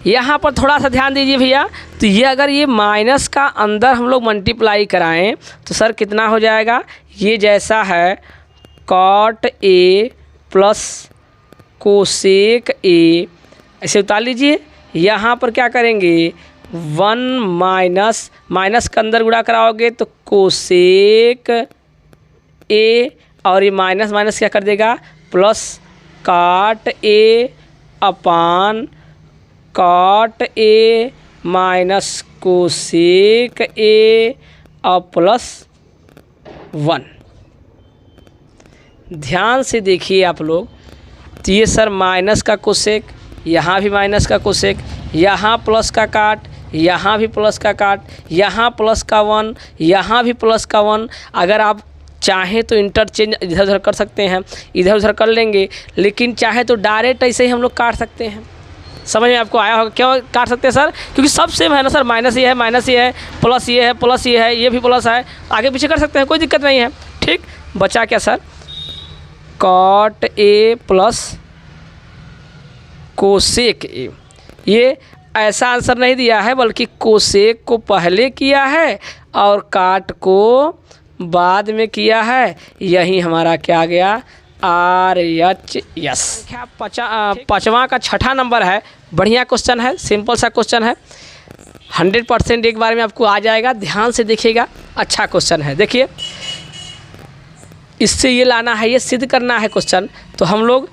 यहाँ पर थोड़ा सा ध्यान दीजिए भैया। तो ये अगर ये माइनस का अंदर हम लोग मल्टीप्लाई कराएं तो सर कितना हो जाएगा, ये जैसा है cot A plus cosec A, ऐसे उतार लीजिए। यहाँ पर क्या करेंगे, 1 माइनस, माइनस के अंदर गुणा कराओगे तो कोसेक ए, और ये माइनस माइनस क्या कर देगा, प्लस काट ए अपान काट ए माइनस कोसेक ए और प्लस 1। ध्यान से देखिए आप लोग, तो ये सर माइनस का कोसेक, यहाँ भी माइनस का कोसेक, यहाँ प्लस का काट, यहाँ भी प्लस का काट, यहाँ प्लस का 1, यहाँ भी प्लस का 1। अगर आप चाहें तो इंटरचेंज इधर उधर कर सकते हैं, इधर उधर कर लेंगे, लेकिन चाहे तो डायरेक्ट ऐसे ही हम लोग काट सकते हैं। समझ में आपको आया होगा। क्यों काट सकते हैं सर? क्योंकि सब सेम है ना सर, माइनस ये है, माइनस ये है, प्लस ये है, प्लस ये है, ये भी प्लस है, आगे पीछे कर सकते हैं, कोई दिक्कत नहीं है। ठीक, बचा क्या sir? Cot A plus cosec A. ये ऐसा आंसर नहीं दिया है, बल्कि कोसेक को पहले किया है और काट को बाद में किया है। यही हमारा क्या आ गया? RHS। क्या पाँचवा का छठा नंबर है, बढ़िया क्वेश्चन है, सिंपल सा क्वेश्चन है, 100% एक बार में आपको आ जाएगा। ध्यान से देखिएगा, अच्छा क्वेश्चन है। देखिए, इससे ये लाना है, ये सिद्ध करना है क्वेश्चन, तो हम लोग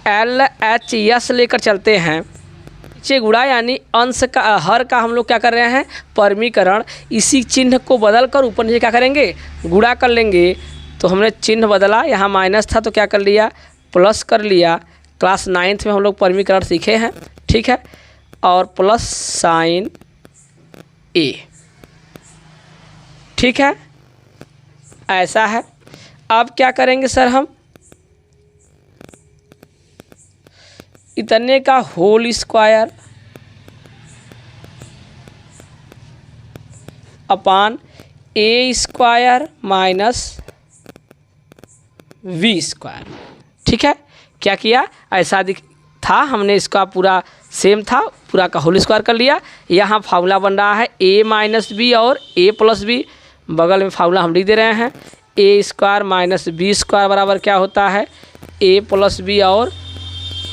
LHS लेकर चलते हैं। नीचे गुणा यानी अंश का हर का हम लोग क्या कर रहे हैं? परमीकरण। इसी चिन्ह को बदल कर ऊपर नीचे क्या करेंगे? गुणा कर लेंगे। तो हमने चिन्ह बदला, यहाँ माइनस था तो क्या कर लिया? प्लस कर लिया। क्लास 9th में हम लोग परमीकरण सीखे हैं, ठीक है। और प्लस साइन ए, ठीक है, ऐसा है। अब क्या करेंगे सर? हम इतने का whole square upon A square minus B square, ठीक है। क्या किया? ऐसा था, हमने इसका पूरा सेम था, पूरा का होल स्क्वायर कर लिया। यहाँ फार्मूला बन रहा है a माइनस बी और a प्लस बी, बगल में फार्मूला हम लिख दे रहे हैं। A square minus B square बराबर क्या होता है? a प्लस बी और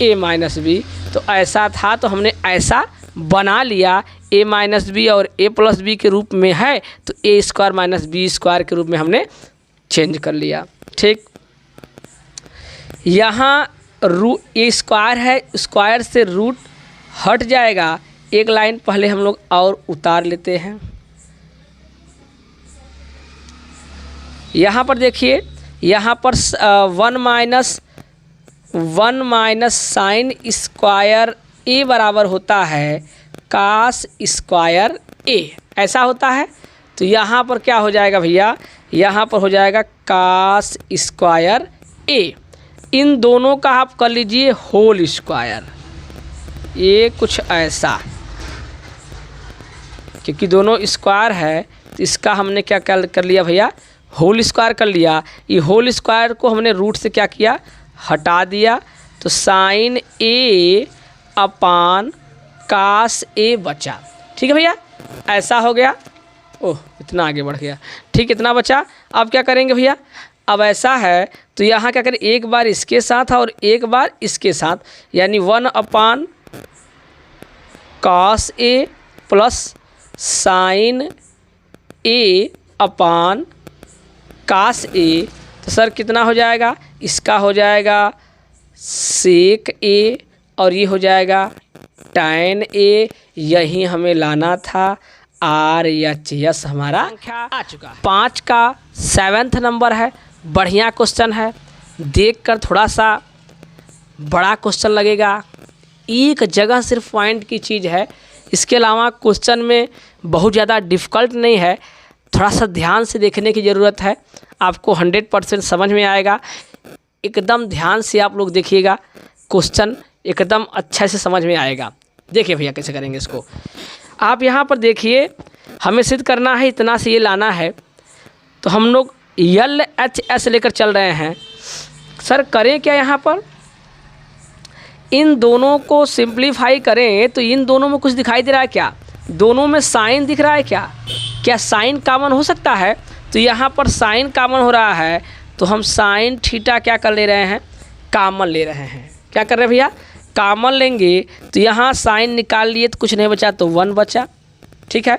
a माइनस बी। तो ऐसा था तो हमने ऐसा बना लिया, a माइनस बी और a प्लस बी के रूप में है, तो a square minus B square के रूप में हमने चेंज कर लिया, ठीक। यहाँ ए स्क्वायर है, स्क्वायर से रूट हट जाएगा। एक लाइन पहले हम लोग और उतार लेते हैं। यहाँ पर देखिए, यहाँ पर 1 माइनस साइन स्क्वायर ए बराबर होता है कास स्क्वायर ए, ऐसा होता है। तो यहाँ पर क्या हो जाएगा भैया? यहाँ पर हो जाएगा कास स्क्वायर ए। इन दोनों का आप कर लीजिए होल स्क्वायर, ये कुछ ऐसा, क्योंकि दोनों स्क्वायर है तो इसका हमने क्या कर लिया भैया? होल स्क्वायर कर लिया। ये होल स्क्वायर को हमने रूट से क्या किया? हटा दिया। तो साइन ए अपान कास ए बचा, ठीक है भैया, ऐसा हो गया। ओह, इतना आगे बढ़ गया, ठीक, इतना बचा। अब क्या करेंगे भैया? अब ऐसा है तो यहाँ क्या करें? एक बार इसके साथ और एक बार इसके साथ, यानी 1 अपान कास ए प्लस साइन ए अपान कास ए। तो सर कितना हो जाएगा? इसका हो जाएगा सेक ए और ये हो जाएगा टैन ए। यही हमें लाना था। RHS हमारा आ चुका है। 5 का 7th नंबर है, बढ़िया क्वेश्चन है। देखकर थोड़ा सा बड़ा क्वेश्चन लगेगा, एक जगह सिर्फ पॉइंट की चीज़ है, इसके अलावा क्वेश्चन में बहुत ज़्यादा डिफ़िकल्ट नहीं है। थोड़ा सा ध्यान से देखने की ज़रूरत है, आपको 100% समझ में आएगा। एकदम ध्यान से आप लोग देखिएगा, क्वेश्चन एकदम अच्छा से समझ में आएगा। देखिए भैया कैसे करेंगे इसको। आप यहाँ पर देखिए, हमें सिद्ध करना है, इतना से ये लाना है, तो हम लोग LHS लेकर चल रहे हैं। सर करें क्या? यहाँ पर इन दोनों को सिंप्लीफाई करें तो इन दोनों में कुछ दिखाई दे रहा है क्या? दोनों में साइन दिख रहा है क्या? क्या साइन कॉमन हो सकता है? तो यहाँ पर साइन कॉमन हो रहा है, तो हम साइन थीटा क्या कर ले रहे हैं? कॉमन ले रहे हैं। क्या कर रहे हैं भैया? कॉमन लेंगे। तो यहाँ साइन निकाल लिए तो कुछ नहीं बचा, तो 1 बचा, ठीक है।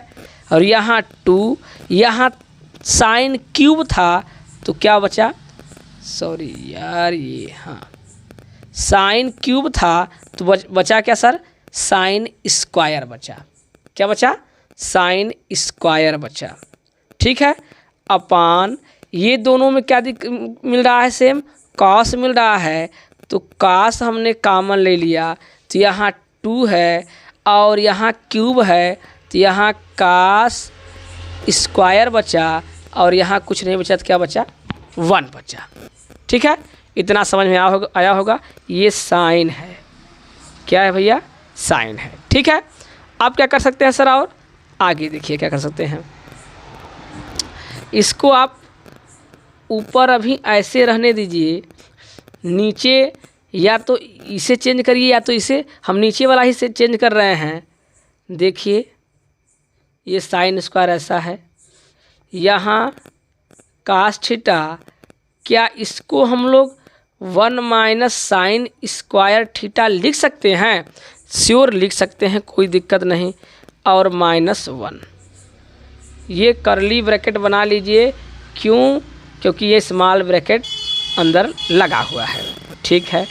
और यहाँ 2, यहाँ साइन क्यूब था तो क्या बचा? सॉरी यार, ये हाँ साइन क्यूब था तो बचा क्या सर? साइन स्क्वायर बचा। क्या बचा? साइन स्क्वायर बचा, ठीक है। अपान ये दोनों में क्या मिल रहा है? सेम कॉस मिल रहा है, तो कॉस हमने कॉमन ले लिया, तो यहाँ 2 है और यहाँ क्यूब है, तो यहाँ कॉस स्क्वायर बचा और यहाँ कुछ नहीं बचा, तो क्या बचा? 1 बचा, ठीक है। इतना समझ में आया होगा। ये साइन है, क्या है भैया? साइन है। ठीक है, आप क्या कर सकते हैं सर, और आगे देखिए क्या कर सकते हैं। इसको आप ऊपर अभी ऐसे रहने दीजिए, नीचे या तो इसे चेंज करिए या तो इसे, हम नीचे वाला ही से चेंज कर रहे हैं। देखिए ये साइन स्क्वायर ऐसा है, यहाँ कास थीटा, क्या इसको हम लोग 1 माइनस साइन स्क्वायर थीटा लिख सकते हैं? श्योर लिख सकते हैं, कोई दिक्कत नहीं। और -1, ये करली ब्रैकेट बना लीजिए, क्यों? क्योंकि ये स्मॉल ब्रैकेट अंदर लगा हुआ है। ठीक है,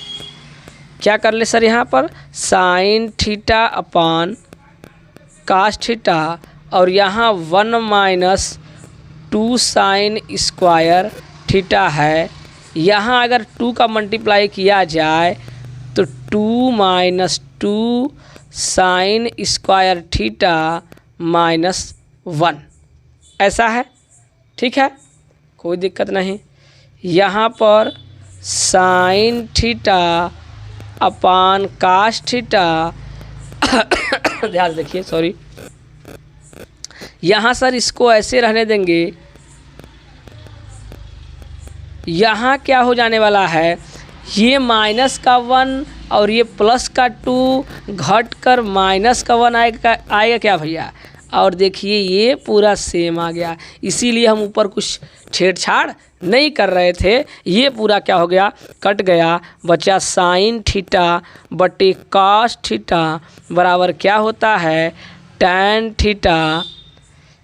क्या कर ले सर यहाँ पर, sine theta upon cos theta, और यहाँ 1 माइनस 2 साइन स्क्वायर थीटा है। यहाँ अगर 2 का मल्टीप्लाई किया जाए तो 2 माइनस 2 साइन स्क्वायर थीटा -1 ऐसा है। ठीक है, कोई दिक्कत नहीं। यहाँ पर sine theta upon cos theta ध्यान से देखिए, सॉरी, यहाँ सर इसको ऐसे रहने देंगे। यहाँ क्या हो जाने वाला है, ये माइनस का 1 और ये प्लस का 2 घट कर माइनस का 1 आएगा क्या भैया? और देखिए ये पूरा सेम आ गया, इसीलिए हम ऊपर कुछ छेड़छाड़ नहीं कर रहे थे। ये पूरा क्या हो गया, कट गया, बचा साइन थीटा बटे कास थीटा बराबर क्या होता है, टैन थीटा।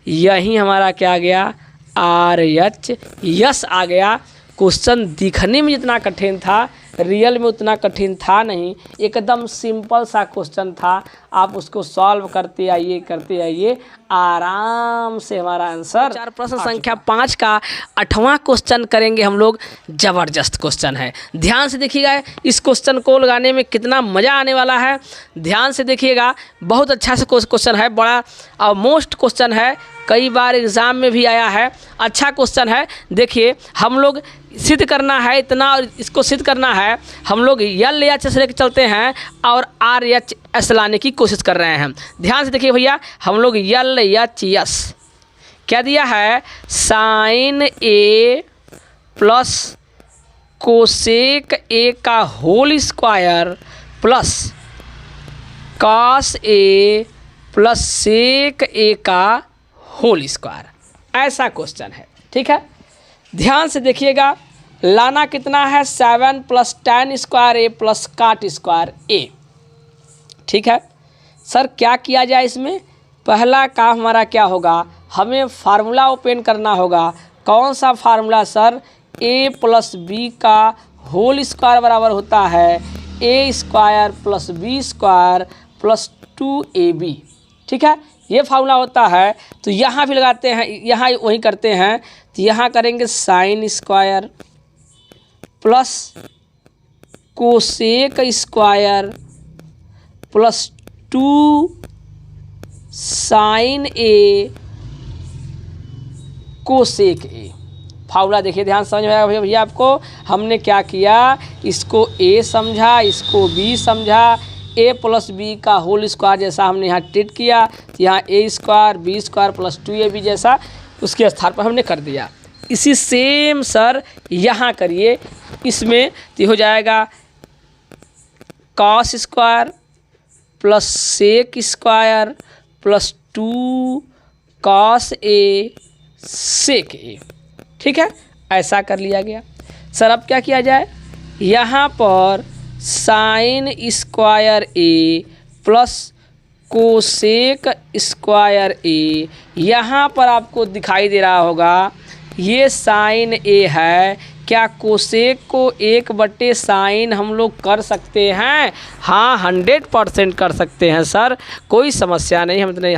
यही हमारा क्या आ गया, RH यस आ गया। क्वेश्चन दिखने में जितना कठिन था, रियल में उतना कठिन था नहीं, एकदम सिंपल सा क्वेश्चन था। आप उसको सॉल्व करते आइए, आराम से हमारा आंसर। 4 प्रश्न संख्या 5 का 8वां क्वेश्चन करेंगे हम लोग। ज़बरदस्त क्वेश्चन है, ध्यान से देखिएगा। इस क्वेश्चन को लगाने में कितना मज़ा आने वाला है, ध्यान से देखिएगा। बहुत अच्छा सा क्वेश्चन है, बड़ा और मोस्ट क्वेश्चन है, कई बार एग्ज़ाम में भी आया है। अच्छा क्वेश्चन है। देखिए हम लोग सिद्ध करना है इतना, और इसको सिद्ध करना है। हम लोग LH से लेकर चलते हैं और RH लाने की कोशिश कर रहे हैं। ध्यान से देखिए भैया, हम लोग LHS क्या दिया है, sine A plus cosec A का whole square plus cos A plus sec A का होल स्क्वायर, ऐसा क्वेश्चन है। ठीक है, ध्यान से देखिएगा। लाना कितना है, 7 plus tan square A plus काट स्क्वायर A। ठीक है सर, क्या किया जाए इसमें? पहला काम हमारा क्या होगा, हमें फार्मूला ओपन करना होगा। कौन सा formula sir? A plus B का होल स्क्वायर बराबर होता है A square plus B square plus 2AB। ठीक है, ये फार्मूला होता है। तो यहाँ भी लगाते हैं, यहाँ वही करते हैं। तो यहाँ करेंगे sine square plus cosec square plus 2 sine A cosec A। Formula देखिए, ध्यान समझ में आएगा भैया आपको। हमने क्या किया, इसको A समझा, इसको B समझा। A प्लस B का होल स्क्वायर जैसा हमने यहाँ ट्रीट किया, तो यहाँ A square B square plus 2AB जैसा उसके स्थान पर हमने कर दिया। इसी सेम सर यहाँ करिए, इसमें तो हो जाएगा cos square plus sec square plus 2 cos A sec A। ठीक है, ऐसा कर लिया गया। सर अब क्या किया जाए, यहाँ पर sign square A plus cosec square A, यहाँ पर आपको दिखाई दे रहा होगा ये साइन A है। क्या कोसेक को 1 साइन हम लोग कर सकते हैं? हाँ, 100% कर सकते हैं सर, कोई समस्या नहीं। हम इतने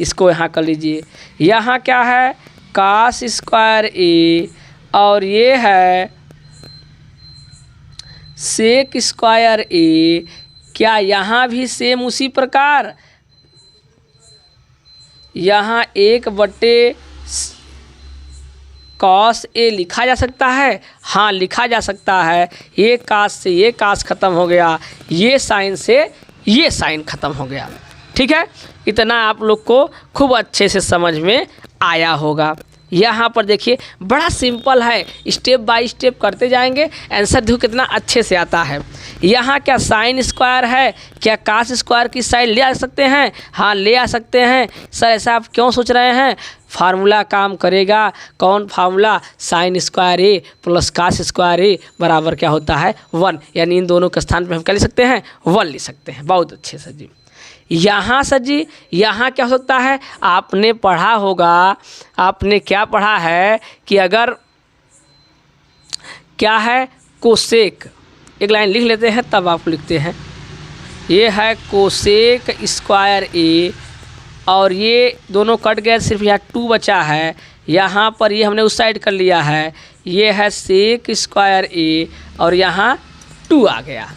इसको यहाँ कर लीजिए। यहाँ क्या है, कास स्क्वायर A और ये है सेक स्क्वायर A। क्या यहाँ भी सेम उसी प्रकार यहाँ 1 कॉस A लिखा जा सकता है? हाँ, लिखा जा सकता है। ये कास से ये कास खत्म हो गया, ये साइन से ये साइन ख़त्म हो गया। ठीक है, इतना आप लोग को खूब अच्छे से समझ में आया होगा। यहाँ पर देखिए बड़ा सिंपल है, स्टेप बाय स्टेप करते जाएंगे, आंसर देखो कितना अच्छे से आता है। यहाँ क्या साइन स्क्वायर है, क्या कास स्क्वायर की साइड ले आ सकते हैं? हाँ ले आ सकते हैं। सर ऐसा आप क्यों सोच रहे हैं? फार्मूला काम करेगा। कौन formula? Sine square A plus cos square ए बराबर क्या होता है? 1। यानी इन दोनों के स्थान पर हम क्या ले सकते हैं? 1 ले सकते हैं। बहुत अच्छे सर जी। यहाँ सर जी, यहाँ क्या हो सकता है? आपने पढ़ा होगा, आपने क्या पढ़ा है कि अगर क्या है कोसेक, एक लाइन लिख लेते हैं तब आप लिखते हैं। ये है कोसेक स्क्वायर ए और ये दोनों कट गए, सिर्फ यहाँ 2 बचा है। यहाँ पर ये हमने उस साइड कर लिया है। ये है सेक स्क्वायर ए और यहाँ 2 आ गया।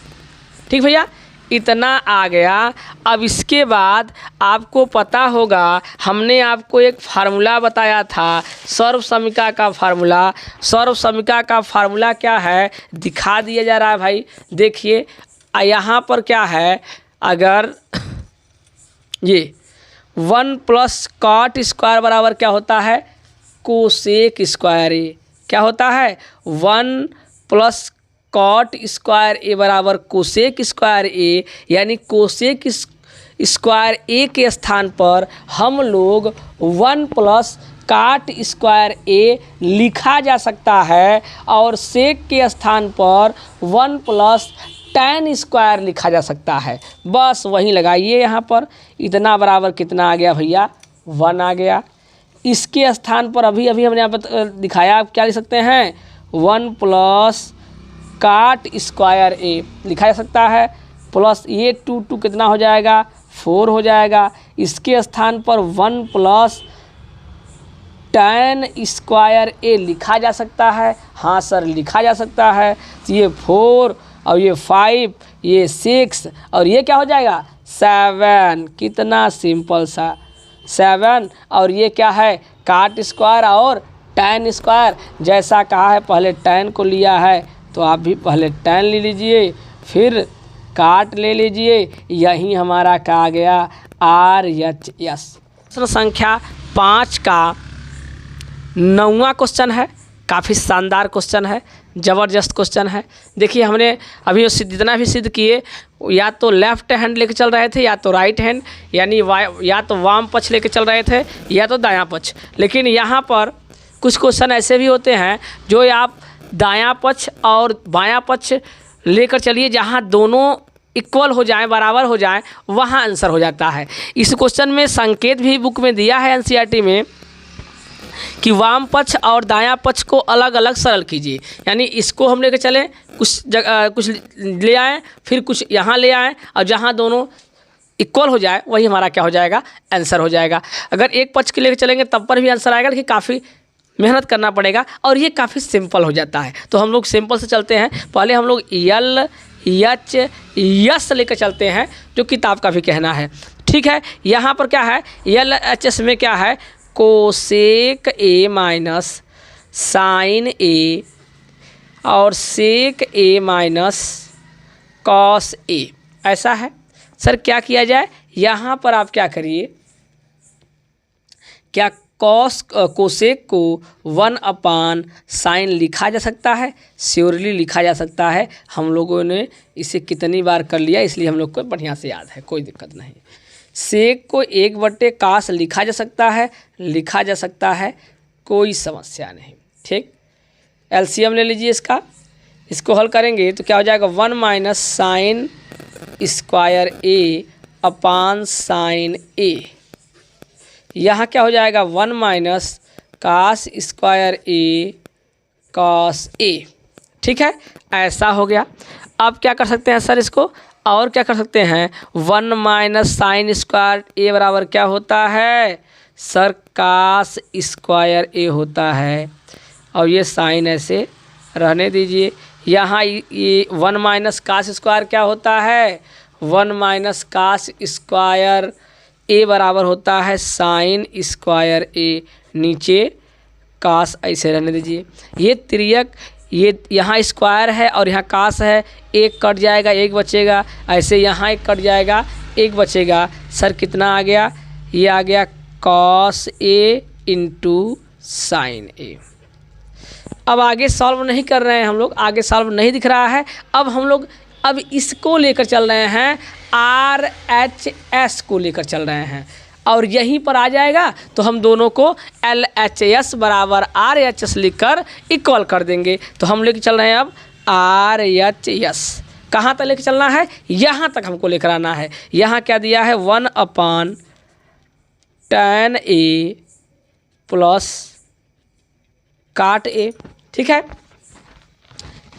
ठीक भैया, इतना आ गया। अब इसके बाद आपको पता होगा, हमने आपको एक फार्मूला बताया था सर्वसमीका का फार्मूला। सर्वसमीका का फार्मूला क्या है दिखा दिया जा रहा है भाई। देखिए यहाँ पर क्या है, अगर ये 1 प्लस कॉट स्क्वायर बराबर क्या होता है? कोसेक स्क्वायर ए। क्या होता है? 1 प्लस कॉट स्क्वायर ए बराबर कोसेक स्क्वायर ए, यानी कोसेक स्क्वायर ए के स्थान पर हम लोग 1 प्लस काट स्क्वायर ए लिखा जा सकता है और सेक के स्थान पर 1 प्लस टैन स्क्वायर लिखा जा सकता है। बस वहीं लगाइए यहाँ पर। इतना बराबर कितना आ गया भैया? 1 आ गया। इसके स्थान पर अभी हमने यहाँ पर दिखाया, आप क्या लिख सकते हैं? 1 प्लस काट स्क्वायर ए लिखा जा सकता है, प्लस ये 2 कितना हो जाएगा? 4 हो जाएगा। इसके स्थान पर 1 प्लस टैन स्क्वायर ए लिखा जा सकता है। हाँ सर लिखा जा सकता है। तो ये 4 और ये 5, ये 6 और ये क्या हो जाएगा? 7। कितना सिंपल सा 7। और ये क्या है? काट स्क्वायर और टैन स्क्वायर। जैसा कहा है पहले टैन को लिया है तो आप भी पहले टैन ले लीजिए, फिर काट ले लीजिए। यही हमारा कहा गया RHS। प्रश्न संख्या 5 का 9वां क्वेश्चन है। काफ़ी शानदार क्वेश्चन है, ज़बरदस्त क्वेश्चन है। देखिए हमने अभी जितना भी सिद्ध किए, या तो लेफ्ट हैंड लेके चल रहे थे या तो राइट हैंड, यानी या तो वाम पक्ष लेके चल रहे थे या तो दायां पक्ष। लेकिन यहाँ पर कुछ क्वेश्चन ऐसे भी होते हैं जो आप दायां पक्ष और बायां पक्ष लेकर चलिए, जहाँ दोनों इक्वल हो जाएं, बराबर हो जाएं, वहाँ आंसर हो जाता है। इस क्वेश्चन में संकेत भी बुक में दिया है NCERT में कि वाम पक्ष और दायां पक्ष को अलग अलग सरल कीजिए। यानी इसको हम लेकर चलें, कुछ ले आएँ, फिर कुछ यहाँ ले आएँ, और जहाँ दोनों इक्वल हो जाए वही हमारा क्या हो जाएगा? आंसर हो जाएगा। अगर एक पक्ष के लेकर चलेंगे तब पर भी आंसर आएगा, लेकिन काफ़ी मेहनत करना पड़ेगा और ये काफ़ी सिंपल हो जाता है। तो हम लोग सिंपल से चलते हैं। पहले हम लोग LHS लेकर चलते हैं, जो किताब का भी कहना है। ठीक है, यहाँ पर क्या है? LHS में क्या है? कोसेक ए माइनस साइन ए और सेक ए माइनस कॉस ए, ऐसा है। सर क्या किया जाए? यहाँ पर आप क्या करिए, क्या कोसेक को 1/साइन लिखा जा सकता है? श्योरली लिखा जा सकता है। हम लोगों ने इसे कितनी बार कर लिया, इसलिए हम लोग को बढ़िया से याद है, कोई दिक्कत नहीं। सेक को 1/कास लिखा जा सकता है, लिखा जा सकता है, कोई समस्या नहीं। ठीक, LCM ले लीजिए इसका। इसको हल करेंगे तो क्या हो जाएगा? 1 माइनस साइन स्क्वायर ए अपान साइन ए। यहाँ क्या हो जाएगा? 1 minus cos square A cos A. ठीक है, ऐसा हो गया। अब क्या कर सकते हैं सर इसको, और क्या कर सकते हैं? 1 माइनस साइन स्क्वायर ए बराबर क्या होता है? सर कास स्क्वायर ए होता है। और ये साइन ऐसे रहने दीजिए। यहाँ ये 1 माइनस कास स्क्वायर क्या होता है? 1 माइनस कास स्क्वायर ए बराबर होता है साइन स्क्वायर ए। नीचे कास ऐसे रहने दीजिए। ये तिर्यक ये यहाँ स्क्वायर है और यहाँ कास है, एक कट जाएगा एक बचेगा, ऐसे यहाँ एक कट जाएगा एक बचेगा। सर कितना आ गया, ये आ गया कॉस ए इंटू साइन ए। अब आगे सॉल्व नहीं कर रहे हैं हम लोग, आगे सॉल्व नहीं दिख रहा है। अब हम लोग अब इसको लेकर चल रहे हैं, आर एच एस को लेकर चल रहे हैं और यहीं पर आ जाएगा तो हम दोनों को एल एच एस बराबर आर एच एस लिख कर इक्वल कर देंगे। तो हम लेकर चल रहे हैं अब आर एच एस। कहाँ तक लेकर चलना है, यहाँ तक हमको लेकर आना है। यहाँ क्या दिया है 1/tan ए प्लस काट ए। ठीक है,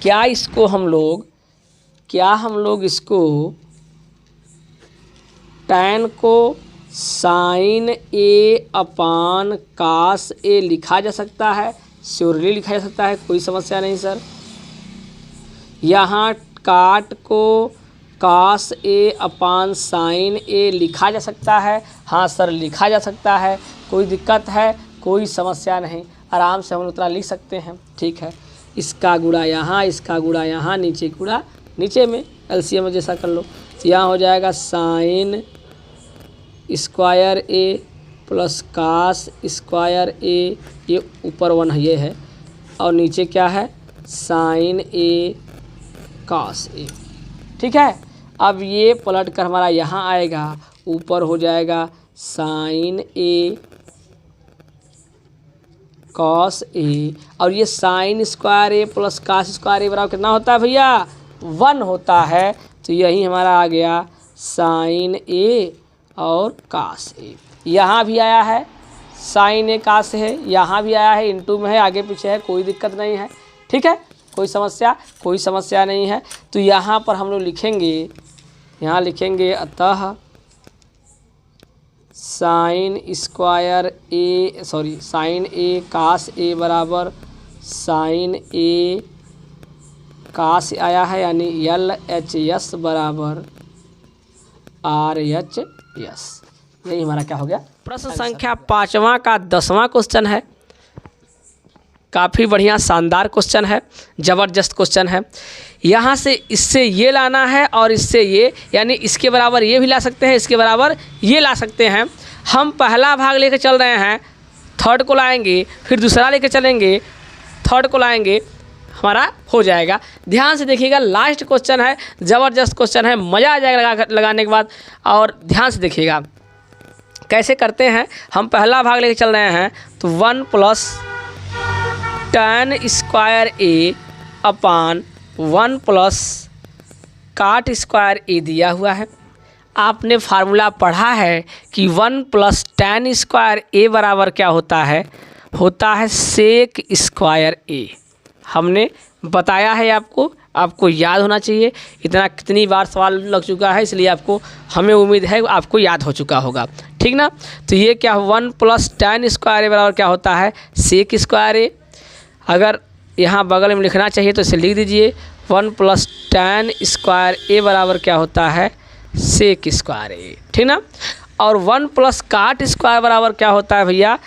क्या हम लोग इसको tan को साइन ए अपान कास ए लिखा जा सकता है, श्योरली लिखा जा सकता है, कोई समस्या नहीं सर। यहाँ काट को कास ए अपान साइन ए लिखा जा सकता है, हाँ सर लिखा जा सकता है, कोई दिक्कत है, कोई समस्या नहीं, आराम से हम उतना लिख सकते हैं। ठीक है, इसका गुणा यहाँ, इसका गुणा यहाँ, नीचे गुणा नीचे में एलसीएम जैसा कर लो। तो यहाँ हो जाएगा sine square A plus cos square ए, ये ऊपर 1 ये है और नीचे क्या है साइन ए कास ए। ठीक है, अब ये पलट कर हमारा यहाँ आएगा, ऊपर हो जाएगा साइन ए कॉस ए और ये sine square A plus cos square ए बराबर कितना होता है भैया 1 होता है। तो यही हमारा आ गया साइन ए और कास ए। यहाँ भी आया है साइन ए कास है, यहाँ भी आया है, इनटू में है, आगे पीछे है, कोई दिक्कत नहीं है। ठीक है, कोई समस्या नहीं है। तो यहाँ पर हम लोग लिखेंगे, यहाँ लिखेंगे अतः साइन ए कास ए बराबर साइन ए कास आया है, यानी एल एच एस बराबर आर एच एस। यही हमारा क्या हो गया, प्रश्न संख्या 5वां का 10वां क्वेश्चन है। काफ़ी बढ़िया शानदार क्वेश्चन है, ज़बरदस्त क्वेश्चन है। यहाँ से इससे ये लाना है और इससे ये, यानी इसके बराबर ये भी ला सकते हैं, इसके बराबर ये ला सकते हैं। हम पहला भाग लेकर चल रहे हैं, थर्ड को लाएंगे, फिर दूसरा लेकर चलेंगे, थर्ड को लाएंगे, हमारा हो जाएगा। ध्यान से देखिएगा, लास्ट क्वेश्चन है, ज़बरदस्त क्वेश्चन है, मज़ा आ जाएगा लगाने के बाद। और ध्यान से देखिएगा कैसे करते हैं। हम पहला भाग लेकर चल रहे हैं, तो 1/tan स्क्वायर ए अपान 1 + काट स्क्वायर ए दिया हुआ है। आपने फार्मूला पढ़ा है कि 1 + tan स्क्वायर ए बराबर क्या होता है सेक स्क्वायर ए। हमने बताया है आपको याद होना चाहिए। इतना कितनी बार सवाल लग चुका है, इसलिए हमें उम्मीद है आपको याद हो चुका होगा। ठीक ना, तो ये क्या 1 + tan स्क्वायर ए बराबर क्या होता है सेक स्क्वायर ए। अगर यहाँ बगल में लिखना चाहिए तो इसे लिख दीजिए, 1 + tan स्क्वायर ए बराबर क्या होता है सेक स्क्वायर ए। ठीक ना, और 1 + काट स्क्वायर बराबर क्या होता है भैया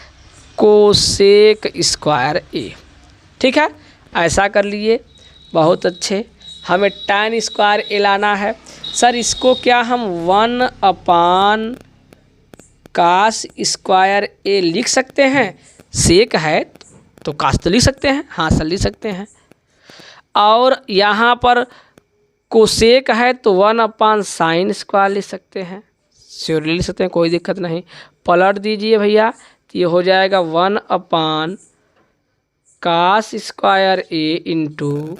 कोसेक स्क्वायर ए। ठीक है, ऐसा कर लिए, बहुत अच्छे। हमें tan स्क्वायर ए लाना है। सर इसको क्या हम 1/cos स्क्वायर ए लिख सकते हैं, सेक है तो कास तो लिख सकते हैं, हाँ सर लिख सकते हैं। और यहाँ पर कोसेक है तो 1/sin स्क्वायर लिख सकते हैं, श्योरली लिख सकते हैं, कोई दिक्कत नहीं। पलट दीजिए भैया, तो ये हो जाएगा 1/cos स्क्वायर ए इंटू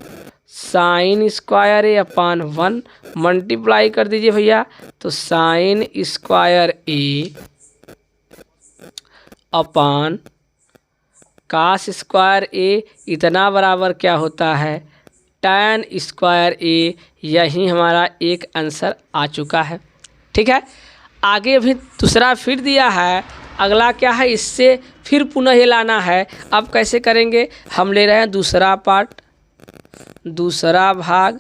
साइन स्क्वायर ए अपान 1 मल्टीप्लाई कर दीजिए भैया, तो साइन स्क्वायर ए अपान कास स्क्वायर ए इतना बराबर क्या होता है tan स्क्वायर ए। यही हमारा एक आंसर आ चुका है। ठीक है, आगे अभी दूसरा फिर दिया है, अगला क्या है इससे फिर पुनः ये लाना है। अब कैसे करेंगे, हम ले रहे हैं दूसरा पार्ट, दूसरा भाग,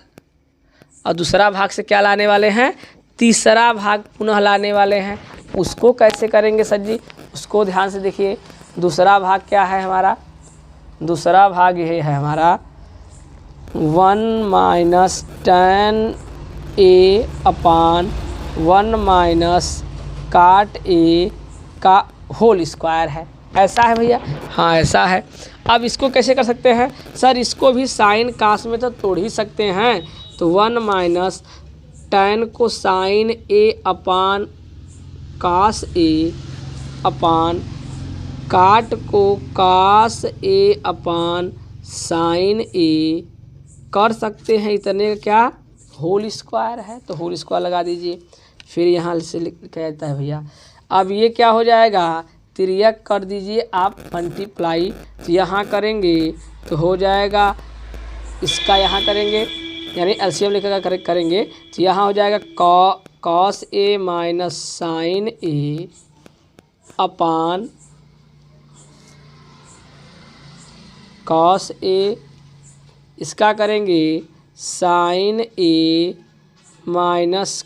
और दूसरा भाग से क्या लाने वाले हैं तीसरा भाग पुनः लाने वाले हैं। उसको कैसे करेंगे सर जी, उसको ध्यान से देखिए। दूसरा भाग क्या है हमारा, दूसरा भाग ये है हमारा 1 minus tan a upon 1 minus काट a का होल स्क्वायर है। ऐसा है भैया? हाँ ऐसा है। अब इसको कैसे कर सकते हैं सर? इसको भी साइन कास में तो तोड़ ही सकते हैं। तो 1 माइनस tan को sine a upon cos a upon cot को cos a upon sine a कर सकते हैं। इतने का क्या होल स्क्वायर है, तो होल स्क्वायर लगा दीजिए। फिर यहाँ से लिखा जाता है भैया। अब ये क्या हो जाएगा, तिर्यक कर दीजिए आप मल्टीप्लाई। तो यहाँ करेंगे तो हो जाएगा, इसका यहाँ करेंगे यानी एलसीएम लेकर करेंगे तो यहाँ हो जाएगा cos A minus sign A upon cos A, इसका करेंगे sign A minus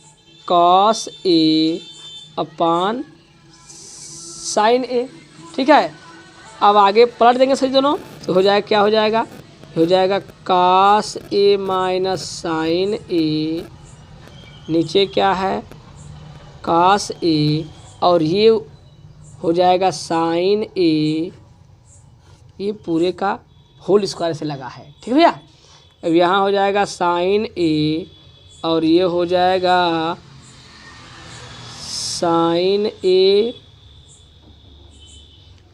cos A upon sign ए। ठीक है, अब आगे पलट देंगे सही दोनों तो हो जाएगा, क्या हो जाएगा, हो जाएगा कॉस ए माइनस साइन ए, नीचे क्या है कॉस ए, और ये हो जाएगा साइन ए, ये पूरे का होल स्क्वायर से लगा है। ठीक है भैया। अब यहाँ हो जाएगा साइन ए और ये हो जाएगा साइन ए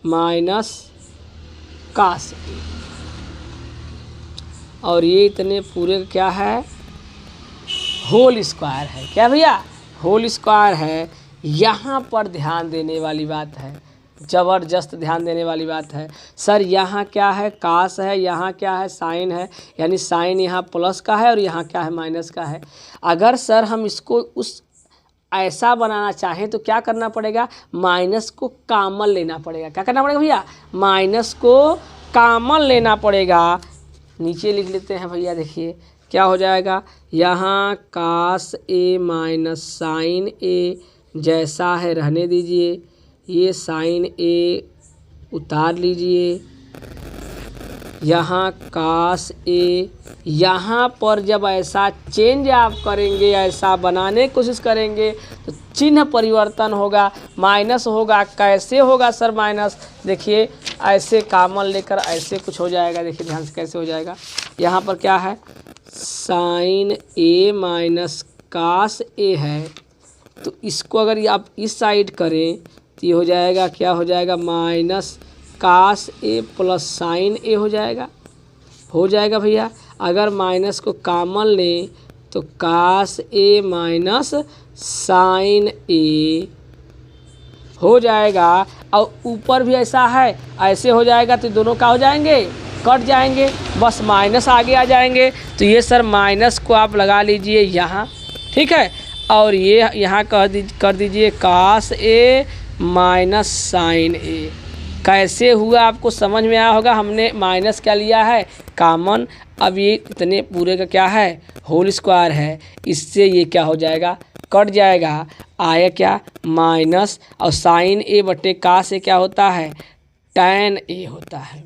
माइनस कास ए, और ये इतने पूरे का क्या है, होल स्क्वायर है। क्या भैया, होल स्क्वायर है। यहाँ पर ध्यान देने वाली बात है, ज़बरदस्त ध्यान देने वाली बात है। सर यहाँ क्या है, कास है, यहाँ क्या है, साइन है, यानी साइन यहाँ प्लस का है और यहाँ क्या है, माइनस का है। अगर सर हम इसको उस ऐसा बनाना चाहें तो क्या करना पड़ेगा, माइनस को कॉमन लेना पड़ेगा। क्या करना पड़ेगा भैया, माइनस को कॉमन लेना पड़ेगा। नीचे लिख लेते हैं भैया, देखिए क्या हो जाएगा, यहाँ कास ए माइनस साइन ए जैसा है रहने दीजिए, ये साइन ए उतार लीजिए, यहाँ कास ए, यहाँ पर जब ऐसा चेंज आप करेंगे, ऐसा बनाने की कोशिश करेंगे तो चिन्ह परिवर्तन होगा, माइनस होगा। कैसे होगा सर माइनस, देखिए ऐसे कॉमन लेकर ऐसे कुछ हो जाएगा। देखिए ध्यान से कैसे हो जाएगा, यहाँ पर क्या है साइन ए माइनस कास ए है, तो इसको अगर आप इस साइड करें तो ये हो जाएगा, क्या हो जाएगा, माइनस कास ए प्लस साइन ए हो जाएगा भैया। अगर माइनस को कॉमन लें तो कास ए माइनस साइन ए हो जाएगा, और ऊपर भी ऐसा है, ऐसे हो जाएगा तो दोनों क्या हो जाएंगे, कट जाएंगे, बस माइनस आगे आ जाएंगे। तो ये सर माइनस को आप लगा लीजिए यहाँ, ठीक है, और ये यहाँ कर दीजिए कास ए माइनस साइन ए। कैसे हुआ आपको समझ में आया होगा, हमने माइनस क्या लिया है, कॉमन। अब ये इतने पूरे का क्या है, होल स्क्वायर है, इससे ये क्या हो जाएगा, कट जाएगा, आया क्या माइनस, और साइन ए बटे का से क्या होता है, टैन ए होता है।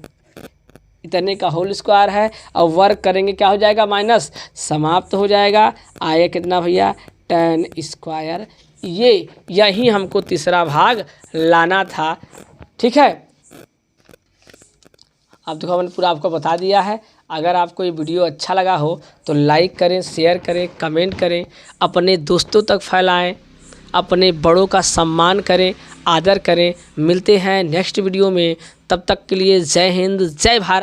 इतने का होल स्क्वायर है, और वर्क करेंगे क्या हो जाएगा, माइनस, समाप्त हो जाएगा। आया कितना भैया, टैन स्क्वायर। ये यही हमको तीसरा भाग लाना था। ठीक है, अब देखो मैंने पूरा आपको बता दिया है। अगर आपको ये वीडियो अच्छा लगा हो तो लाइक करें, शेयर करें, कमेंट करें, अपने दोस्तों तक फैलाएं, अपने बड़ों का सम्मान करें, आदर करें। मिलते हैं नेक्स्ट वीडियो में, तब तक के लिए जय हिंद, जय भारत।